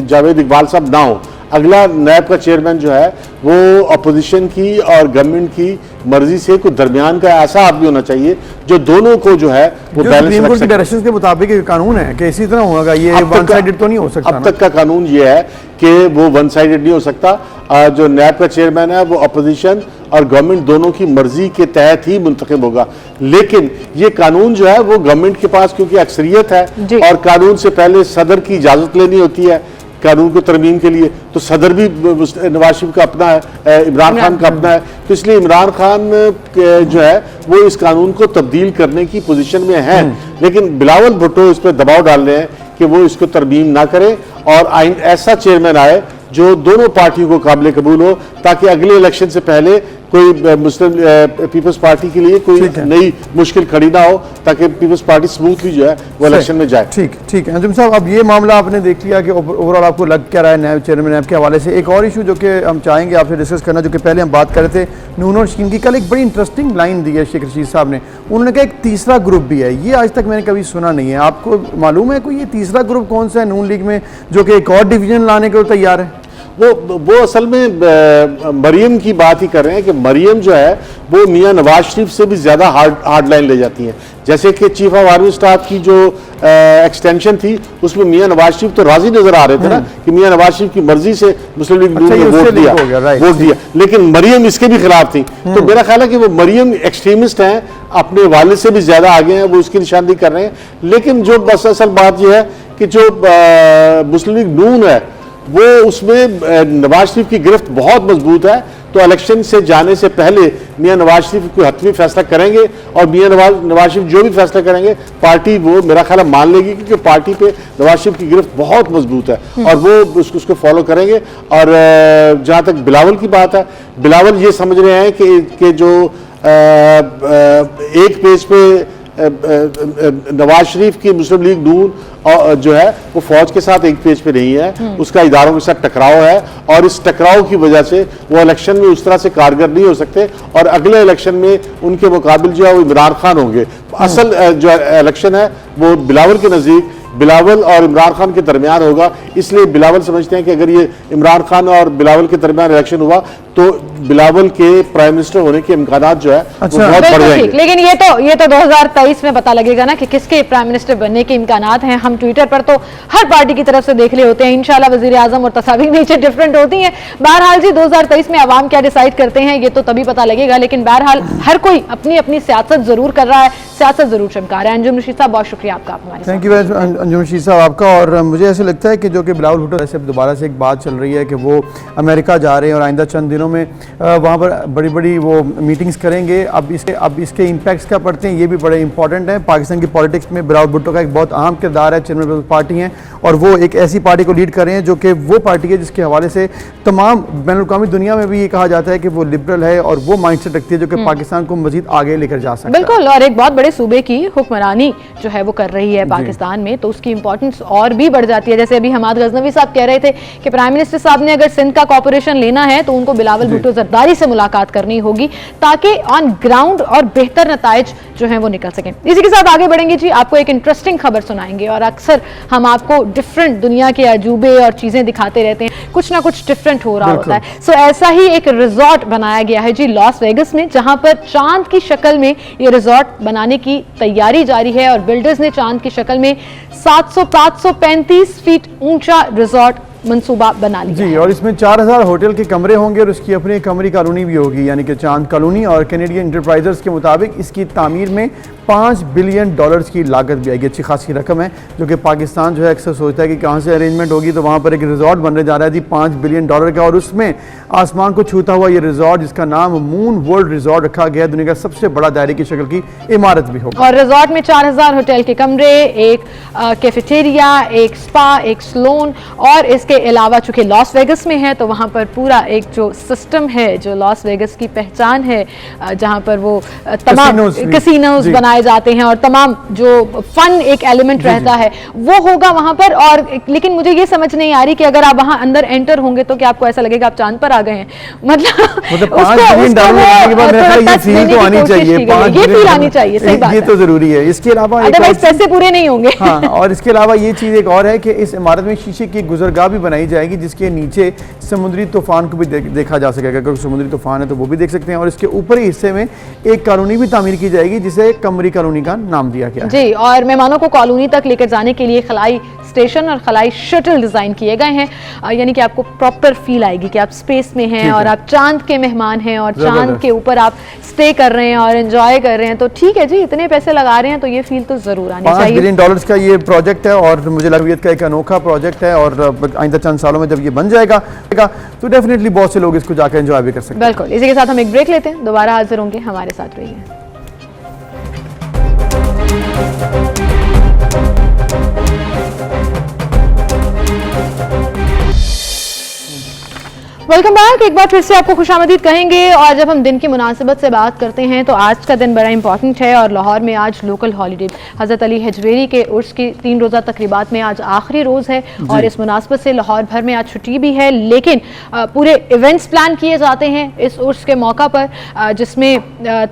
جاوید اقبال صاحب نہ ہو. اگلا نیب کا چیئرمین جو ہے وہ اپوزیشن کی اور گورنمنٹ کی مرضی سے کوئی درمیان کا ایسا آدمی ہونا چاہیے جو دونوں کو جو ہے وہ بیلنس رکھ سکے. ڈائریکشنز کے مطابق قانون ہے کہ اسی طرح ہوگا, یہ ون سائیڈڈ تو نہیں ہو سکتا. اب تک کا قانون یہ ہے کہ وہ ون سائیڈڈ نہیں ہو سکتا. جو نیب کا چیئرمین ہے وہ اپوزیشن اور گورنمنٹ دونوں کی مرضی کے تحت ہی منتخب ہوگا. لیکن یہ قانون جو ہے وہ گورنمنٹ کے پاس کیونکہ اکثریت ہے, اور قانون سے پہلے صدر کی اجازت لینی ہوتی ہے قانون کو ترمیم کے لیے, تو صدر بھی نواز شریف کا اپنا ہے, عمران خان کا اپنا ہے, تو اس لیے عمران خان جو ہے وہ اس قانون کو تبدیل کرنے کی پوزیشن میں ہے. لیکن بلاول بھٹو اس پہ دباؤ ڈال رہے ہیں کہ وہ اس کو ترمیم نہ کرے اور ایسا چیئرمین آئے جو دونوں پارٹیوں کو قابل قبول ہو, تاکہ اگلے الیکشن سے پہلے کوئی مسلم پیپلز پارٹی کے لیے کوئی نئی مشکل کھڑی نہ ہو, تاکہ پیپلز پارٹی سموتھلی جو ہے وہ الیکشن میں جائے. ٹھیک ہے انجم صاحب, اب یہ معاملہ آپ نے دیکھ لیا کہ اوورآل آپ کو لگ کیا رہا ہے نیب چیئرمین نیب کے حوالے سے. ایک اور ایشو جو کہ ہم چاہیں گے آپ سے ڈسکس کرنا, جو کہ پہلے ہم بات کر رہے تھے نون اور شین کی, کل ایک بڑی انٹرسٹنگ لائن دی ہے شیخ رشید صاحب نے. انہوں نے کہا ایک تیسرا گروپ بھی ہے, یہ آج تک میں نے کبھی سنا نہیں ہے. آپ کو معلوم ہے کوئی یہ تیسرا گروپ کون سا ہے نون لیگ میں جو کہ ایک اور ڈویژن لانے کے تیار ہے؟ وہ اصل میں مریم کی بات ہی کر رہے ہیں کہ مریم جو ہے وہ میاں نواز شریف سے بھی زیادہ ہارڈ لائن لے جاتی ہیں. جیسے کہ چیف آف آرمی اسٹاف کی جو ایکسٹینشن تھی اس میں میاں نواز شریف تو راضی نظر آ رہے تھے نا کہ میاں نواز شریف کی مرضی سے مسلم لیگ نون نے ووٹ دیا, لیکن مریم اس کے بھی خلاف تھی. تو میرا خیال ہے کہ وہ مریم ایکسٹریمسٹ ہیں, اپنے والد سے بھی زیادہ آگے ہیں, وہ اس کی نشاندہی کر رہے ہیں. لیکن جو بس اصل بات یہ ہے کہ جو مسلم لیگ نون ہے وہ اس میں نواز شریف کی گرفت بہت مضبوط ہے. تو الیکشن سے جانے سے پہلے میاں نواز شریف کوئی حتمی فیصلہ کریں گے, اور میاں نواز شریف جو بھی فیصلہ کریں گے پارٹی وہ میرا خیال ہے مان لے گی, کیونکہ پارٹی پہ نواز شریف کی گرفت بہت مضبوط ہے اور وہ اس کو فالو کریں گے. اور جہاں تک بلاول کی بات ہے, بلاول یہ سمجھ رہے ہیں کہ جو ایک پیج پہ نواز شریف کی مسلم لیگ نون جو ہے وہ فوج کے ساتھ ایک پیج پہ نہیں ہے, اس کا اداروں کے ساتھ ٹکراؤ ہے, اور اس ٹکراؤ کی وجہ سے وہ الیکشن میں اس طرح سے کارگر نہیں ہو سکتے, اور اگلے الیکشن میں ان کے مقابل جو ہے وہ عمران خان ہوں گے. اصل جو الیکشن ہے وہ بلاول کے نزدیک بلاول اور عمران خان کے درمیان ہوگا. اس لیے بلاول سمجھتے ہیں کہ اگر یہ عمران خان اور بلاول کے درمیان الیکشن ہوا تو بلاول کے پرائم منسٹر ہونے کے امکانات جو ہے وہ بہت بڑھ جائیں گے. لیکن یہ تو 2023 میں پتا لگے گا نا کہ کس کے پرائم منسٹر بننے کے امکانات ہیں. ہم ٹویٹر پر تو ہر پارٹی کی طرف سے دیکھ رہے ہوتے ہیں, انشاءاللہ وزیر اعظم اور تصاویر نیچے ڈفرینٹ ہوتی ہیں. بہرحال جی 2023 میں عوام کیا ڈیسائیڈ کرتے ہیں یہ تو تبھی پتا لگے گا, لیکن بہرحال ہر کوئی اپنی اپنی سیاست ضرور کر رہا ہے, سیاست ضرور چمکا رہا ہے. انجم رشید صاحب بہت شکریہ آپ کا, آپ ہمارے تھینک یو انجم رشید صاحب آپ کا. اور مجھے ایسے لگتا ہے کہ جو کہ بلاول بھٹو ایسے دوبارہ سے ایک بات چل رہی ہے کہ وہ امریکہ جا رہے ہیں اور آئندہ چند دنوں میں وہاں پر بڑی بڑی وہ میٹنگز کریں گے. اب اس کے امپیکٹس کیا پڑتے ہیں یہ بھی بڑے امپورٹنٹ ہیں. پاکستان کی پالیٹکس میں بلاول بھٹو کا ایک بہت اہم کردار ہے. چیئرمین پیپلز پارٹی ہیں اور وہ ایک ایسی پارٹی کو لیڈ کر رہے ہیں جو کہ وہ پارٹی ہے جس کے حوالے سے تمام بین الاقوامی دنیا میں بھی یہ کہا جاتا ہے کہ وہ لبرل ہے اور وہ مائنڈ سیٹ رکھتی ہے جو کہ پاکستان کو مزید آگے لے کر جا سکتا ہے. بالکل, اور ایک بہت بڑے صوبے کی حکمرانی جو ہے وہ کر رہی ہے پاکستان میں, تو اس کی امپورٹنس اور بھی بڑھ جاتی ہے. جیسے ابھی حماد غزنوی صاحب کہہ رہے تھے کہ پرائم منسٹر صاحب نے اگر سندھ کا کارپوریشن لینا ہے تو ان کو بلاول بھٹو زرداری سے ملاقات کرنی ہوگی تاکہ آن گراؤنڈ اور بہتر نتائج جو ہیں وہ نکل سکیں. اسی کے ساتھ آگے بڑھیں گے جی, آپ کو ایک انٹرسٹنگ خبر سنائیں گے, اور اکثر ہم آپ کو ڈفرنٹ دنیا کے عجوبے اور چیزیں دکھاتے رہتے ہیں, کچھ نہ کچھ ڈفرنٹ ہو رہا ہوتا ہے. سو ایسا ہی ایک ریزورٹ بنایا گیا ہے جی لاس ویگس میں, جہاں پر چاند کی شکل میں یہ ریزورٹ بنانے کی تیاری جاری ہے, اور بلڈرز نے چاند کی شکل میں 735 فیٹ اونچا ریزورٹ منصوبہ بنا لیا جی. اور اس میں 4000 ہوٹل کے کمرے ہوں گے اور اس کی اپنی کمری کالونی بھی ہوگی, یعنی کہ چاند کالونی. اور کینیڈین انٹرپرائزز کے مطابق اس کی تعمیر میں $5 بلین کی لاگت بھی آئے گی. اچھی خاصی رقم ہے جو کہ پاکستان جو ہے اکثر سوچتا ہے کہ کہاں سے ارینجمنٹ ہوگی, تو وہاں پر ایک ریزورٹ بننے جا رہا ہے جی $5 بلین کا, اور اس میں آسمان کو چھوتا ہوا یہ ریزورٹ جس کا نام مون ورلڈ ریزورٹ رکھا گیا, دنیا کا سب سے بڑا دائرے کی شکل کی عمارت بھی ہوگی. اور ریزورٹ میں 4000 ہوٹل کے کمرے, ایک کیفیٹیریا, ایک سپا, ایک سلون, اور اس کے علاوہ چونکہ لاس ویگس میں ہے تو وہاں پر پورا ایک جو سسٹم ہے جو لاس ویگس کی پہچان ہے, جہاں پر وہ تمام کسینوز بنائے جاتے ہیں اور تمام جو فن ایک ایلیمنٹ رہتا ہے وہ ہوگا وہاں پر. اور لیکن مجھے یہ سمجھ نہیں آ رہی کہ اگر آپ وہاں اندر انٹر ہوں گے تو کیا آپ کو ایسا لگے گا آپ چاند پر آ گئے ہیں, مطلب یہ فیل آنی چاہیے. یہ تو ضروری ہے. اس کے علاوہ پیسے پورے نہیں ہوں گے. ہاں, اور اس کے علاوہ یہ چیز ایک اور ہے کہ اس عمارت میں شیشے کی گزرگاہ بھی بنائی جائے گی جس کے نیچے سمندری طوفان کو بھی دیکھا جا سکے گا. اگر سمندری طوفان ہے تو وہ بھی دیکھ سکتے ہیں. اور اس کے اوپری حصے میں ایک کالونی بھی تعمیر کی جائے گی جسے کمری کالونی کا نام دیا گیا جی. اور مہمانوں کو کالونی تک لے کر جانے کے لیے خلائی اسٹیشن اور خلائی شٹل ڈیزائن کیے گئے ہیں, یعنی کہ آپ کو پراپر فیل آئے گی کہ آپ اسپیس میں ہیں اور آپ چاند کے مہمان ہیں اور چاند کے اوپر آپ اسٹے کر رہے ہیں اور انجوائے کر رہے ہیں. تو ٹھیک ہے جی, اتنے پیسے لگا رہے ہیں تو یہ فیل تو ضرور آنی چاہیے. $5 بلین کا یہ پروجیکٹ ہے اور مجھے لگویت کا ایک انوکھا پروجیکٹ ہے, اور آئندہ چند سالوں میں جب یہ بن جائے گا تو ڈیفینیٹلی بہت سے لوگ اس کو جا کر انجوائے بھی کر سکتے ہیں. بالکل. اسی کے ساتھ ہم ایک بریک لیتے ہیں, دوبارہ حاضر ہوں گے, ہمارے ساتھ رہیے. Welcome back. एक बार फिर से आपको खुशामदीद कहेंगे। और जब हम दिन की मुनासिबत से बात करते हैं तो आज का दिन बड़ा इंपॉर्टेंट है और लाहौर में आज लोकल हॉलीडे हज़रत अली हजवेरी के उर्स की 3 रोज़ा तकरीबात में आज आखिरी रोज़ है और इस मुनासिबत से लाहौर भर में आज छुट्टी भी है, लेकिन पूरे इवेंट्स प्लान किए जाते हैं इस उर्स के मौका पर, जिसमें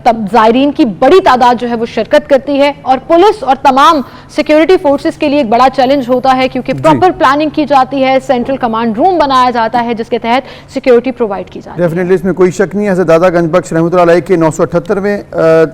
तब ज़ायरीन की बड़ी तादाद जो है वो शिरकत करती है और पुलिस और तमाम सिक्योरिटी फोर्सेस के लिए एक बड़ा चैलेंज होता है क्योंकि प्रॉपर प्लानिंग की जाती है, सेंट्रल कमांड रूम बनाया जाता है जिसके तहत सिक्योरिटी प्रोवाइड की जाती है। डेफिनेटली इसमें कोई शक नहीं है। हज़रत दादा गंज बख्श रहमतुल्लाह अलैह के 978वें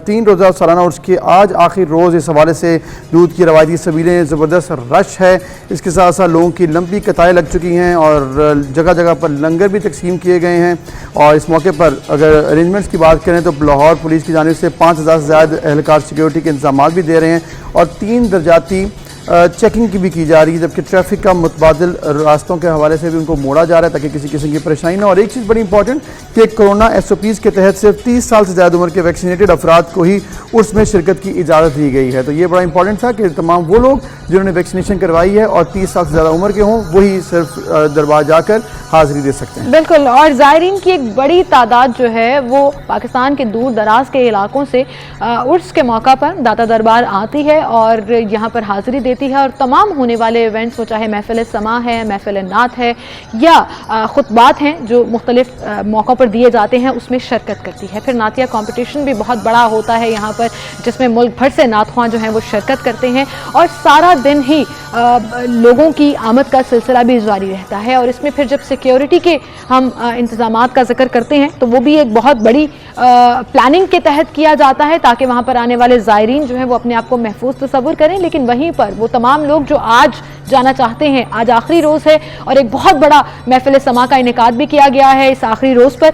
3 रोज़ा सालाना उर्स के आज आखिरी रोज़, इस हवाले से दूध की रवायती सबीलें ज़बरदस्त रश है। इसके साथ साथ लोगों की लंबी कतारें लग चुकी हैं और जगह जगह पर लंगर भी तकसीम किए गए हैं। और इस मौके पर अगर अरेंजमेंट्स की बात करें तो लाहौर पुलिस की जानिब से 5000 से ज़्यादा एहलकार सिक्योरिटी के इंतजाम भी दे रहे हैं और 3 दर्जाती चेकिंग की भी की जा रही है, जबकि ट्रैफिक का मुतबादिल रास्तों के हवाले से भी उनको मोड़ा जा रहा है ताकि किसी किस्म की परेशानी ना। और एक चीज़ बड़ी इंपॉर्टेंट कि कोरोना SOPs के तहत सिर्फ 30 साल से ज़्यादा उम्र के वैक्सीनेटेड अफराद को ही उसमें शिरकत की इजाज़त दी गई है। तो ये बड़ा इंपॉर्टेंट था कि तमाम वो लोग जिन्होंने वैक्सीनेशन करवाई है और 30 साल से ज़्यादा उम्र के हों वही सिर्फ दरबार जाकर हाज़िरी दे सकते हैं। बिल्कुल। और ज़ायरीन की एक बड़ी तादाद जो है वो पाकिस्तान के दूर दराज के इलाकों से उर्स के मौका पर दाता दरबार आती है और यहाँ पर हाज़िरी देती है और तमाम होने वाले इवेंट्स, वो चाहे महफिल समा है, महफिल नात है या खुतबात हैं जो मुख्तलिफ मौक़ों पर दिए जाते हैं, उसमें शिरकत करती है। फिर नातिया कंपटीशन भी बहुत बड़ा होता है यहाँ पर जिसमें मुल्क भर से नातख्वां जो हैं वो शिरकत करते हैं और सारा दिन ही लोगों की आमद का सिलसिला भी जारी रहता है। और इसमें फिर जब सिक्योरिटी के हम इंतजामात का जिक्र करते हैं तो वो भी एक बहुत बड़ी प्लानिंग के तहत किया जाता है ताकि वहाँ पर आने वाले ज़ायरीन जो हैं वो अपने आप को महफूज तस्वुर करें। लेकिन वहीं पर वो तमाम लोग जो आज जाना चाहते हैं, आज आखिरी रोज़ है और एक बहुत बड़ा महफिल समा का इनेकाद भी किया गया है इस आखिरी रोज़ पर,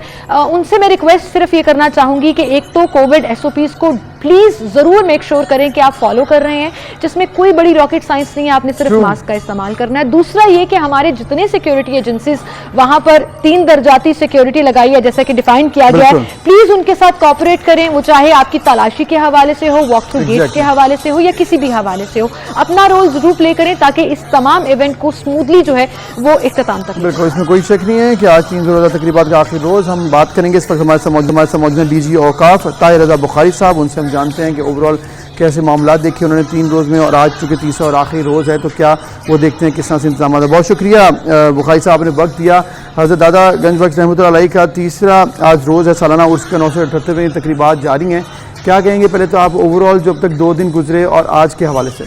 उनसे मैं रिक्वेस्ट सिर्फ ये करना चाहूँगी कि एक तो कोविड SOPs को प्लीज़ ज़रूर मेक श्योर करें कि आप फॉलो कर रहे हैं, जिसमें कोई बड़ी रॉकेट साइंस नहीं है, आपने सिर्फ मास्क का इस्तेमाल करना है। दूसरा ये कि हमारे जितने सिक्योरिटी एजेंसीज वहाँ पर 3 दर्जाती सिक्योरिटी लगाई है जैसा कि डिफाइन किया गया है, प्लीज़ उनके साथ कोऑपरेट करें, वो चाहे आपकी तलाशी के हवाले से हो, वॉक थ्रू गेट के हवाले से हो या किसी भी हवाले से हो, अपना रोल जरूर प्ले करें ताकि इस तमाम इवेंट को स्मूथली जो है वो इख्तिताम तक। बिल्कुल, इसमें कोई शक नहीं है कि आज 3 रोज़ा तकरीबात का आखिरी रोज़। हम बात करेंगे इस वक्त हमारे साथ मौजूद DG औकाफ ताहिर रज़ा बुखारी साहब, उनसे हम जानते हैं कि ओवरऑल कैसे मामला देखे उन्होंने 3 रोज़ में और आज चूँकि तीसरा और आखिरी रोज़ है तो क्या वो देखते हैं किस तरह से इंतजाम है। बहुत शुक्रिया बुखारी साहब ने वक्त दिया। हज़रत दादा गंज बख्श रहमतुल्लाह अलैह का तीसरा आज रोज़ है सालाना उर्स का 978वें तकरीबात जारी हैं, क्या कहेंगे पहले तो आप ओवरऑल जब तक 2 दिन गुजरे और आज के हवाले से?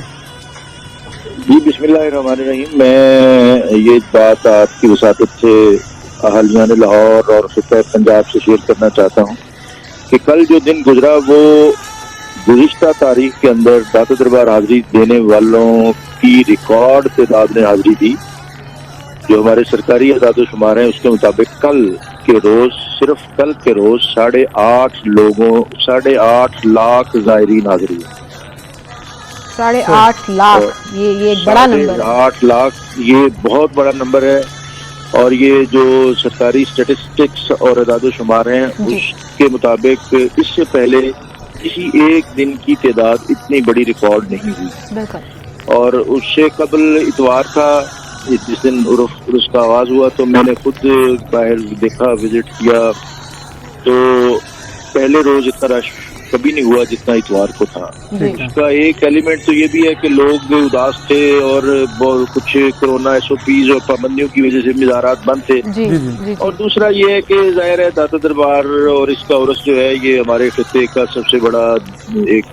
जी बिस्मिल्लाहिर्रहमानिर्रहीम। मैं ये बात आपकी वसातत से अहलियान लाहौर और खित्ता पंजाब से शेयर करना चाहता हूँ कि कल जो दिन गुजरा वो गुज़िश्ता तारीख के अंदर दाता दरबार हाज़िरी देने वालों की रिकॉर्ड तादाद ने हाज़िरी दी। जो हमारे सरकारी आदाद शुमार हैं उसके मुताबिक कल के रोज़, सिर्फ कल के रोज़ 8.5 लाख ज़ायरीन हाज़िरी है। 8.5 लाख, ये एक बड़ा नंबर है। 8 लाख ये बहुत बड़ा नंबर है और ये जो सरकारी स्टेटिस्टिक्स और आदाद शुमार हैं उसके मुताबिक इससे पहले किसी एक दिन की तादाद इतनी बड़ी रिकॉर्ड नहीं हुई। और उससे कबल इतवार था जिस दिन उर्स का आगाज हुआ तो मैंने खुद बाहर देखा, विजिट किया, तो पहले रोज इतना रश कभी नहीं हुआ जितना इतवार को था। इसका एक एलिमेंट तो ये भी है कि लोग उदास थे और कुछ कोरोना SOPs और पाबंदियों की वजह से मज़ारात बंद थे। और दूसरा ये है कि जाहिर है दाता दरबार और इसका उर्स जो है ये हमारे खित्ते का सबसे बड़ा एक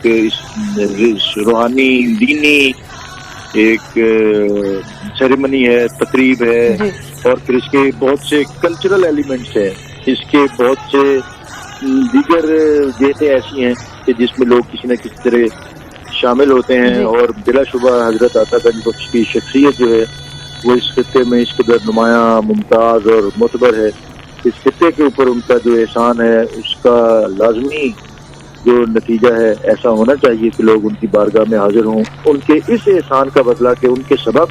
रूहानी दीनी एक सेरेमनी है, तकरीब है और फिर इसके बहुत से कल्चरल एलिमेंट्स हैं, इसके बहुत से दीगर जेतें ऐसी हैं कि जिसमें लोग किसी न किसी तरह शामिल होते हैं और बिलाशुबा हजरत दाता गंज बख्श की शख्सियत जो है वो इस खित्ते में इस कदर नुमायाँ, मुमताज़ और मोतबर है। इस खित्ते के ऊपर उनका जो एहसान है उसका लाजमी जो नतीजा है ऐसा होना चाहिए कि लोग उनकी बारगाह में हाजिर हों, उनके इस एहसान का बदला कि उनके सबब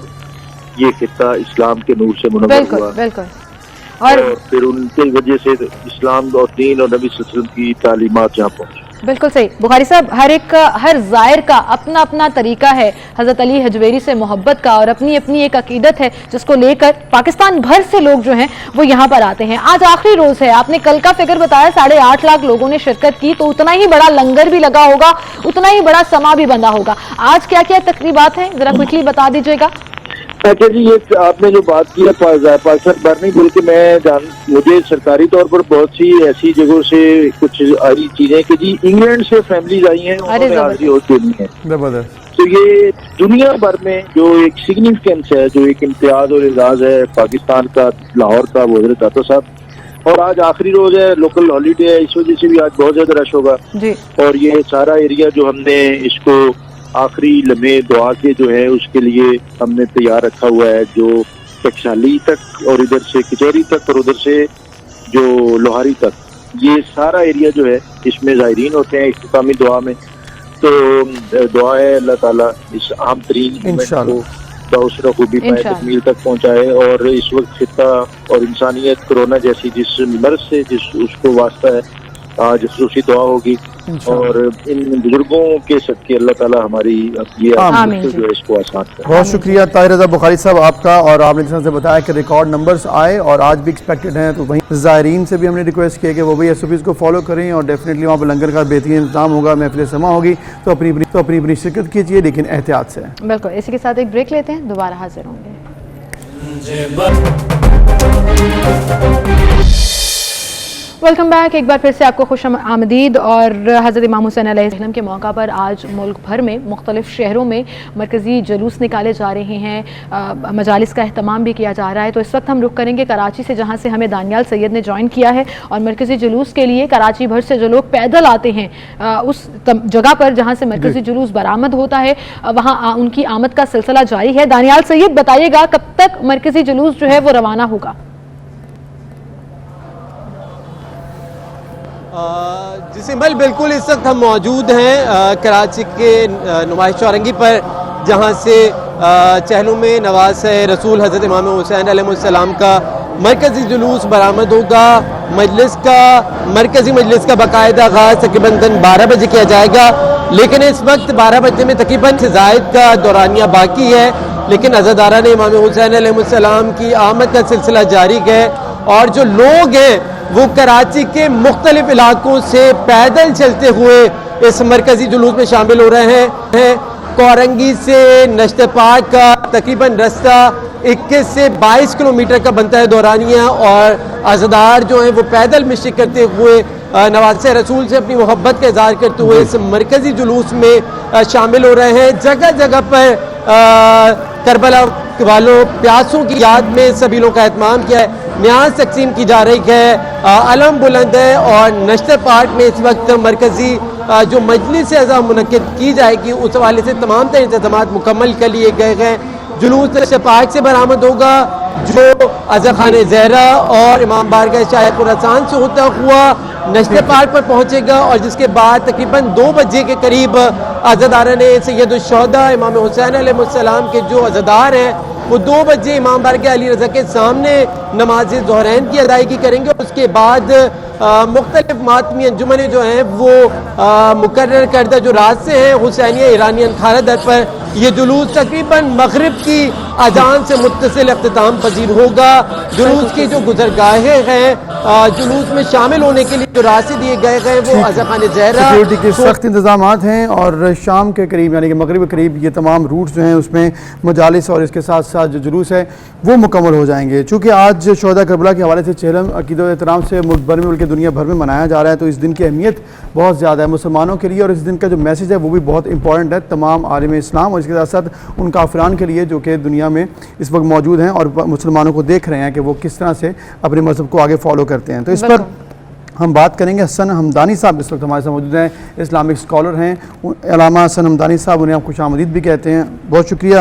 ये खित्ता इस्लाम के नूर से मुनव्वर हुआ और फिर उनकी वजह से इस्लाम और दीन और नबी सल्लल्लाहु अलैहि वसल्लम की तालीमात जहाँ पहुँची। बिल्कुल सही बुखारी साहब, हर ज़ायर का अपना अपना तरीका है हज़रत अली हजवेरी से मोहब्बत का, और अपनी अपनी एक अकीदत है जिसको लेकर पाकिस्तान भर से लोग जो हैं वो यहाँ पर आते हैं। आज आखिरी रोज़ है, आपने कल का फिगर बताया 8.5 लाख लोगों ने शिरकत की, तो उतना ही बड़ा लंगर भी लगा होगा, उतना ही बड़ा समा भी बंधा होगा। आज क्या क्या तकरीबात हैं, जरा क्विकली बता दीजिएगा। अच्छा जी, ये आपने जो बात की है पाकिस्तान भर नहीं, बल्कि मुझे सरकारी तौर पर बहुत सी ऐसी जगहों से कुछ आई चीजें कि जी इंग्लैंड से फैमिलीज आई हैं, उन्होंने हाजिरी और देनी है। जबरदस्त। तो ये दुनिया भर में जो एक सिग्निफिकेंस है, जो एक इम्तियाज और एजाज है पाकिस्तान का, लाहौर का, वो हजरत दाता साहब। और आज आखिरी रोज है, लोकल हॉलीडे है, इस वजह से भी आज बहुत ज्यादा रश होगा जी। और ये सारा एरिया जो हमने इसको आखिरी लम्हे दुआ के जो है उसके लिए हमने तैयार रखा हुआ है, जो टकसाली तक और इधर से कचहरी तक और उधर से जो लोहारी तक, ये सारा एरिया जो है इसमें ज़ायरीन होते हैं इख्तितामी दुआ में। तो दुआ है अल्लाह ताला इस अहम तरीन इवेंट को बाउसरा खूबी पाए तकमील तक पहुँचाए, और इस वक्त खिता और इंसानियत कोरोना जैसी जिस मर्ज से जिस उसको वास्ता है, आज खसूसी दुआ होगी और इन बुजुर्गों के सदके अल्लाह ताला हमारी ये जो है इसको आसान करे। बहुत शुक्रिया ताहिर रज़ा बुखारी साहब आपका, और आपने जिस तरह से बताया कि रिकॉर्ड नंबर्स आए और आज भी एक्सपेक्टेड हैं, तो वहीं ज़ायरीन से भी हमने रिक्वेस्ट किया कि वो भी एसओपीज़ को फॉलो करें और डेफिनेटली वहाँ पर लंगर का बेहतरीन इंतजाम होगा, महफिल समा होगी, तो अपनी शिरकत कीजिए, लेकिन एहतियात से। बिल्कुल, इसी के साथ एक ब्रेक लेते हैं, दोबारा हाजिर होंगे। वेलकम बैक, एक बार फिर से आपको खुश आमदीद। और हज़रत इमाम हुसैन अलैहिस्सलाम के मौका पर आज मुल्क भर में मुख्तलिफ शहरों में मरकज़ी जुलूस निकाले जा रहे हैं, मजालिस का अहतमाम भी किया जा रहा है। तो इस वक्त हम रुख करेंगे कराची से, जहाँ से हमें दानियाल सैयद ने ज्वाइन किया है, और मरकज़ी जुलूस के लिए कराची भर से जो लोग पैदल आते हैं उस जगह पर जहाँ से मरकज़ी जुलूस बरामद होता है, वहाँ उनकी आमद का सिलसिला जारी है। दानियाल सैयद, बताइएगा कब तक मरकज़ी जुलूस जो है वो रवाना होगा? जी सिंबल, बिल्कुल इस वक्त हम मौजूद हैं कराची के नुमाइश चौरंगी पर, जहां से चहलों में नवाज़ रसूल हज़रत इमाम हुसैन अलैहिस्सलाम का मरकज़ी जुलूस बरामद होगा। मरकज़ी मजलिस का बाकायदा आगाज़ तकरीबन 12 बजे किया जाएगा, लेकिन इस वक्त 12 बजे में तकरीबन ज़ायद का दौरानिया बाकी है, लेकिन अज़ादारा ने इमाम हुसैन अलैहिस्सलाम की आमद का सिलसिला जारी है, और जो लोग हैं वो कराची के मुख्तलिफ इलाकों से पैदल चलते हुए इस मरकज़ी जुलूस में शामिल हो रहे हैं। कोरंगी से नश्ते पाक का तकरीबन रास्ता 21 से 22 किलोमीटर का बनता है दौरानिया, और अज़ादार जो हैं वो पैदल मशक करते हुए नवाज़ रसूल से अपनी मोहब्बत का इज़हार करते हुए इस मरकज़ी जुलूस में शामिल हो रहे हैं। जगह जगह पर करबला वालों प्यासों की याद में सभी लोगों का एहतमाम किया है, न्याज तकसीम की जा रही है, अलम बुलंद है, और नश्ते पाक में इस वक्त मरकज़ी जो मजलिस अज़ा मुनक्किद की जाएगी उस हवाले से तमाम तरह इंतज़ामात मुकम्मल कर लिए गए हैं। जुलूस नश्ते पाक से बरामद होगा, जो अज़ा खाने ज़हरा और इमाम बारगाह शाहिदपुर हसन से होता हुआ नश्ते पाक पर पहुँचेगा, और जिसके बाद तकरीबन 2 बजे के करीब अज़ादारा ने सैयदुश्शुहदा इमाम हुसैन अलैहिस्सलाम के जो अज़ादार हैं वो 2 बजे इमाम बारगाह अली रज़ा के सामने नमाज ज़ोहरैन की अदायगी करेंगे। उसके बाद मुख्तलिफ मातमी अंजुमने जो हैं वो मुकर्रर करदा जो रास्ते हैं हुसैनिया ईरानियन खाना दर पर, ये जुलूस तकरीबन मगरिब की अजान से मुत्तसिल अख्तिताम पजीर होगा। जुलूस की जो गुजरगाहें हैं, जुलूस में शामिल होने के लिए जो रास्ते दिए गए हैं वो अज़ा खाने ज़हरा, सिक्योरिटी के सख्त इंतजाम हैं, और शाम के करीब यानी कि मगरिब के करीब ये तमाम रूट्स जो हैं उसमें मजालिस और इसके साथ साथ जो जुलूस है वो मुकम्मल हो जाएंगे। चूँकि आज शोहदा करबला के हवाले से चेहलम अकीदत और एहतराम से मुल्क भर में बल्कि दुनिया भर में मनाया जा रहा है, तो इस दिन की अहमियत बहुत ज़्यादा है मुसलमानों के लिए, और इस दिन का जो मैसेज है वो भी बहुत इंपॉर्टेंट है तमाम आलिम इस्लाम और इसके साथ साथ उन काफिरान के लिए जो कि दुनिया में इस वक्त मौजूद हैं और मुसलमानों को देख रहे हैं कि वो किस तरह से अपने मज़हब को आगे फॉलो करते हैं। तो इस पर हम बात करेंगे। हसन हमदानी साहब इस वक्त हमारे साथ मौजूद हैं, इस्लामिक स्कॉलर हैं, अल्लामा हसन हमदानी साहब, उन्हें आप खुश आमदीद भी कहते हैं। बहुत शुक्रिया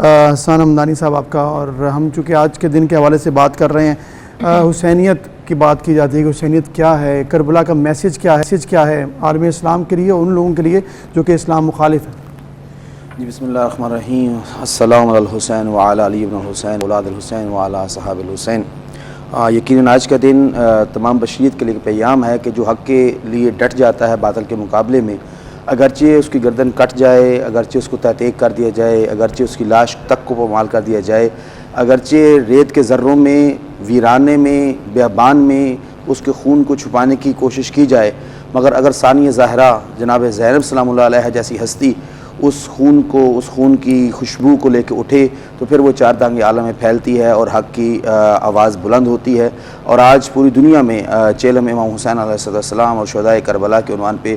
हसन हमदानी साहब आपका। और हम चूँकि आज के दिन के हवाले से बात कर रहे हैं, हुसैनियत की बात की जाती है कि हुसैनियत क्या है, करबला का मैसेज क्या है आलम इस्लाम के लिए, उन लोगों के लिए जो कि इस्लाम मुखालिफ है। जी बिस्मिल्लाहिर्रहमानिर्रहीम, अस्सलामु अल हुसैन व अला अली इब्न हुसैन औलाद अल हुसैन व अला असहाब अल हुसैन یقیناً آج کا دن تمام بشریت کے لیے پیغام ہے کہ جو حق کے لیے ڈٹ جاتا ہے باطل کے مقابلے میں، اگرچہ اس کی گردن کٹ جائے، اگرچہ اس کو تحقیق کر دیا جائے، اگرچہ اس کی لاش تک کو پامال کر دیا جائے، اگرچہ ریت کے ذروں میں، ویرانے میں، بیابان میں اس کے خون کو چھپانے کی کوشش کی جائے، مگر اگر ثانیہ ظاہرہ جناب زینب سلام اللہ علیہ جیسی ہستی اس خون کی خوشبو کو لے کے اٹھے تو پھر وہ چار دانگی عالم میں پھیلتی ہے اور حق کی آواز بلند ہوتی ہے. اور آج پوری دنیا میں چیلم امام حسین علیہ السلام اور شہدائے کربلا کے عنوان پہ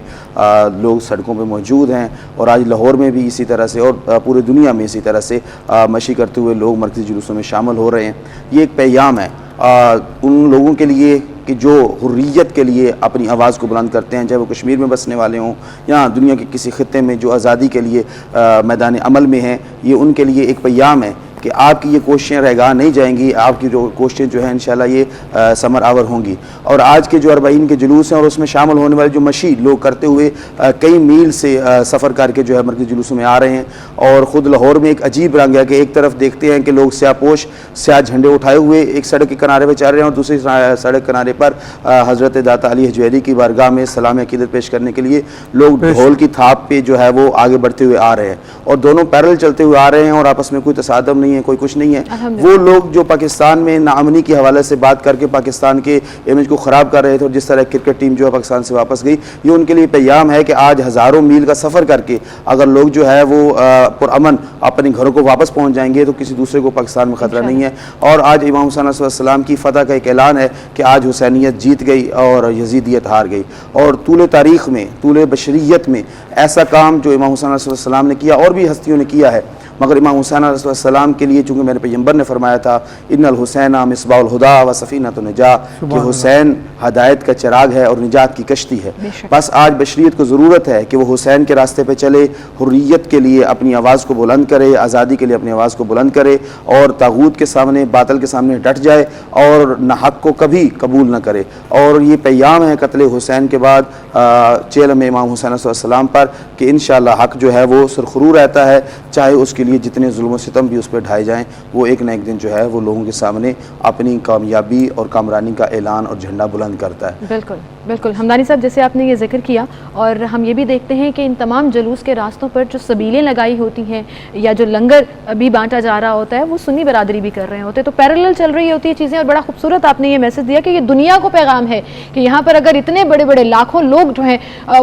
لوگ سڑکوں پہ موجود ہیں، اور آج لاہور میں بھی اسی طرح سے اور پوری دنیا میں اسی طرح سے مشی کرتے ہوئے لوگ مرکزی جلوسوں میں شامل ہو رہے ہیں. یہ ایک پیغام ہے ان لوگوں کے لیے کہ جو حریت کے لیے اپنی آواز کو بلند کرتے ہیں، چاہے وہ کشمیر میں بسنے والے ہوں یا دنیا کے کسی خطے میں جو آزادی کے لیے میدان عمل میں ہیں. یہ ان کے لیے ایک پیغام ہے کہ آپ کی یہ کوششیں رہگاہ نہیں جائیں گی، آپ کی جو کوششیں جو ہیں انشاءاللہ یہ ثمر آور ہوں گی. اور آج کے جو 40 کے جلوس ہیں اور اس میں شامل ہونے والے جو مشی لوگ کرتے ہوئے کئی میل سے سفر کر کے جو ہے مرکزی جلوسوں میں آ رہے ہیں، اور خود لاہور میں ایک عجیب رنگ ہے کہ ایک طرف دیکھتے ہیں کہ لوگ سیاہ پوش سیاہ جھنڈے اٹھائے ہوئے ایک سڑک کے کنارے پہ چل رہے ہیں، اور دوسری سڑک کنارے پر حضرت داتا علی حجویری کی بارگاہ میں سلام عقیدت پیش کرنے کے لیے لوگ ڈھول کی تھاپ پہ جو ہے وہ آگے بڑھتے ہوئے آ رہے ہیں، اور دونوں پیرل چلتے ہوئے آ رہے ہیں، اور آپس میں کوئی تصادم نہیں ہے، کوئی کچھ نہیں ہے. وہ لوگ جو پاکستان میں ناامنی کے حوالے سے بات کر کے پاکستان کے امیج کو خراب کر رہے تھے، اور جس طرح کرکٹ ٹیم جو ہے پاکستان سے واپس گئی، یہ ان کے لیے پیغام ہے کہ آج ہزاروں میل کا سفر کر کے اگر لوگ جو ہے وہ پرامن اپنے گھروں کو واپس پہنچ جائیں گے تو کسی دوسرے کو پاکستان میں خطرہ نہیں ہے. اور آج امام حسین علیہ السلام کی فتح کا ایک اعلان ہے کہ آج حسینیت جیت گئی اور یزیدیت ہار گئی. اور طول تاریخ میں، طول بشریت میں ایسا کام جو امام حسین علیہ السلام نے کیا اور بھی ہستیوں نے کیا ہے، مگر امام حسین علیہ السلام کے لیے چونکہ میرے پیغمبر نے فرمایا تھا ان الحسین مصباح الہدیٰ و سفینۃ النجاۃ، کہ حسین ہدایت کا چراغ ہے اور نجات کی کشتی ہے. بس آج بشریت کو ضرورت ہے کہ وہ حسین کے راستے پہ چلے، حریت کے لیے اپنی آواز کو بلند کرے، آزادی کے لیے اپنی آواز کو بلند کرے، اور طاغوت کے سامنے، باطل کے سامنے ڈٹ جائے اور نہ حق کو کبھی قبول نہ کرے. اور یہ پیغام ہے قتل حسین کے بعد چیلم امام حسین علیہ السلام پر کہ انشاءاللہ حق جو ہے وہ سرخرو رہتا ہے، چاہے اس کے لیے جتنے ظلم و ستم بھی اس پہ ڈھائے جائیں، وہ ایک نہ ایک دن جو ہے وہ لوگوں کے سامنے اپنی کامیابی اور کامرانی کا اعلان اور جھنڈا بلند کرتا ہے. بالکل بالکل حمدانی صاحب، جیسے آپ نے یہ ذکر کیا، اور ہم یہ بھی دیکھتے ہیں کہ ان تمام جلوس کے راستوں پر جو سبیلیں لگائی ہوتی ہیں یا جو لنگر بھی بانٹا جا رہا ہوتا ہے وہ سنی برادری بھی کر رہے ہوتے ہیں، تو پیرالل چل رہی ہوتی ہے چیزیں. اور بڑا خوبصورت آپ نے یہ میسج دیا کہ یہ دنیا کو پیغام ہے کہ یہاں پر اگر اتنے بڑے بڑے لاکھوں لوگ جو ہیں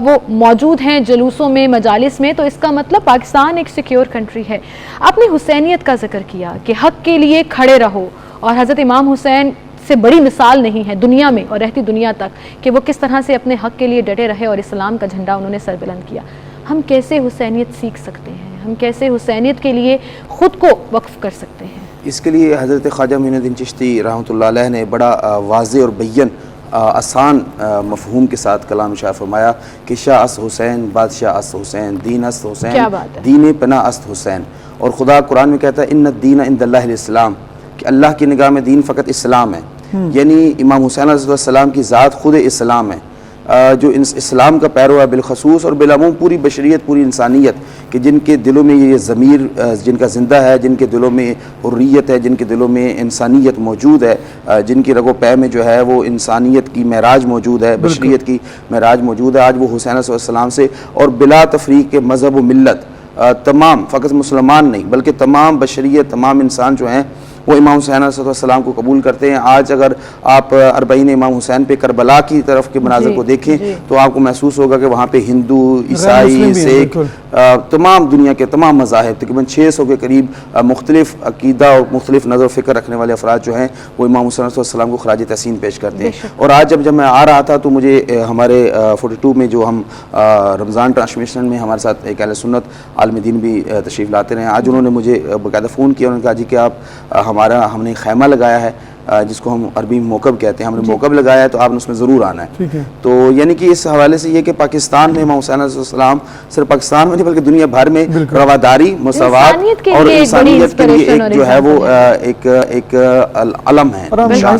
وہ موجود ہیں جلوسوں میں، مجالس میں، تو اس کا مطلب پاکستان ایک سیکیور کنٹری ہے. آپ نے حسینیت کا ذکر کیا کہ حق کے لیے کھڑے رہو، اور حضرت امام حسین سے بڑی مثال نہیں ہے دنیا میں اور رہتی دنیا تک کہ وہ کس طرح سے اپنے حق کے لیے ڈٹے رہے اور اسلام کا جھنڈا انہوں نے سر بلند کیا. ہم کیسے حسینیت سیکھ سکتے ہیں؟ ہم کیسے حسینیت کے لیے خود کو وقف کر سکتے ہیں؟ اس کے لیے حضرت خواجہ معین الدین چشتی رحمۃ اللہ علیہ نے بڑا واضح اور بین آسان مفہوم کے ساتھ کلام شاہ فرمایا کہ شاہ است حسین، بادشاہ است حسین، دین است حسین، دین پناہ است حسین. اور خدا قرآن میں کہتا ہے ان الدین عند اللہ الاسلام، کہ اللہ کی نگاہ میں دین فقط اسلام ہے. یعنی امام حسین علیہ السلام کی ذات خود اسلام ہے، جو اسلام کا پیرو ہے بالخصوص، اور بالعموم پوری بشریت، پوری انسانیت، کہ جن کے دلوں میں یہ ضمیر جن کا زندہ ہے، جن کے دلوں میں حریت ہے، جن کے دلوں میں انسانیت موجود ہے، جن کی رگ و پے میں جو ہے وہ انسانیت کی معراج موجود ہے، بشریت کی معراج موجود ہے. آج وہ حسین علیہ السلام سے اور بلا تفریق کے مذہب و ملت تمام، فقط مسلمان نہیں بلکہ تمام بشریت، تمام انسان جو ہیں وہ امام حسین علیہ السلام کو قبول کرتے ہیں. آج اگر آپ 40 امام حسین پہ کربلا کی طرف کے مناظر کو دیکھیں تو آپ کو محسوس ہوگا کہ وہاں پہ ہندو، عیسائی، سکھ، تمام دنیا کے تمام مذاہب، تقریباً 600 کے قریب مختلف عقیدہ اور مختلف نظر و فکر رکھنے والے افراد جو ہیں وہ امام حسین علیہ السلام کو خراج تحسین پیش کرتے ہیں. اور آج جب میں آ رہا تھا تو مجھے ہمارے 42 میں جو ہم رمضان ٹرانسمیشن میں ہمارے ساتھ ایک اہل سنت عالم دین بھی تشریف لاتے رہے ہیں. آج انہوں نے مجھے باقاعدہ فون کیا، انہوں نے کہا جی کہ آپ ہم نے خیمہ لگایا ہے جس کو ہم عربی موکب کہتے ہیں، ہم نے موکب لگایا ہے تو آپ نے اس میں ضرور آنا ہے. تو یعنی کہ اس حوالے سے یہ کہ پاکستان میں امام حسین علیہ السلام صرف پاکستان میں نہیں بلکہ دنیا بھر میں رواداری، مساوات اور انسانیت کے لیے ایک جو ہے وہ ایک علم ہے. اور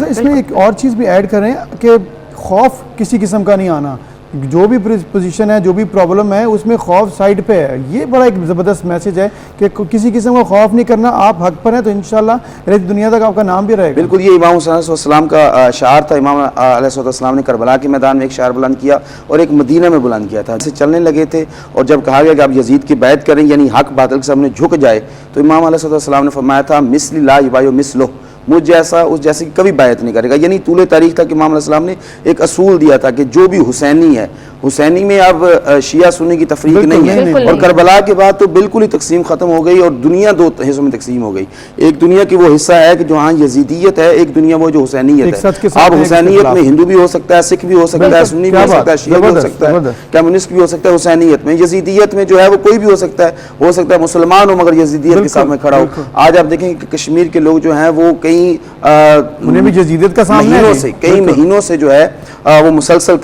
اس میں ایک اور چیز بھی ایڈ کریں کہ خوف کسی قسم کا نہیں آنا. जो भी पोजीशन है, जो भी प्रॉब्लम है, उसमें खौफ साइड पे है। ये बड़ा एक ज़बरदस्त मैसेज है कि किसी किस्म का खौफ नहीं करना, आप हक पर हैं तो इंशाल्लाह रहती दुनिया तक आपका नाम भी रहेगा। बिल्कुल, ये इमाम हुसैन अलैहिस्सलाम का शार था। इमाम अलैहिस्सलाम ने करबला के मैदान में एक शार बुलंद किया और एक मदीना में बुलंद किया था। ऐसे चलने लगे थे और जब कहा गया कि आप यजीद की बैत करें, यानी हक बातिल के सामने झुक जाए, तो इमाम अलैहिस्सलाम ने फरमाया था मिस्ली ला युबायु मिस्लो, मुझ जैसा उस जैसे की कभी बैत नहीं करेगा। यानी तूले तारीख तक इमाम अलैहिस्सलाम ने एक असूल दिया था कि जो भी हुसैनी है, हुसैनी में अब शिया सुन्नी की तफरीक नहीं है। और करबला के बाद तो बिल्कुल ही तकसीम खत्म हो गई और दुनिया दो हिस्सों में तकसीम हो गई। एक दुनिया की वो हिस्सा है कि जो हाँ यजीदियत है, एक दुनिया वो जो हुसैनियत है। अब हुसैनियत में हिंदू भी हो सकता है, सिख भी हो सकता है, सुन्नी भी हो सकता है, शिया भी हो सकता है, कम्युनिस्ट भी हो सकता है। हुसैनियत में, यजीदियत में जो है वो कोई भी हो सकता है मुसलमान हो मगर यजीदियत के सामने खड़ा हो। आज आप देखें कि कश्मीर के लोग जो हैं वो कई उन्हें भी यजीदियत का सामना कई महीनों से जो है वो मुसलसल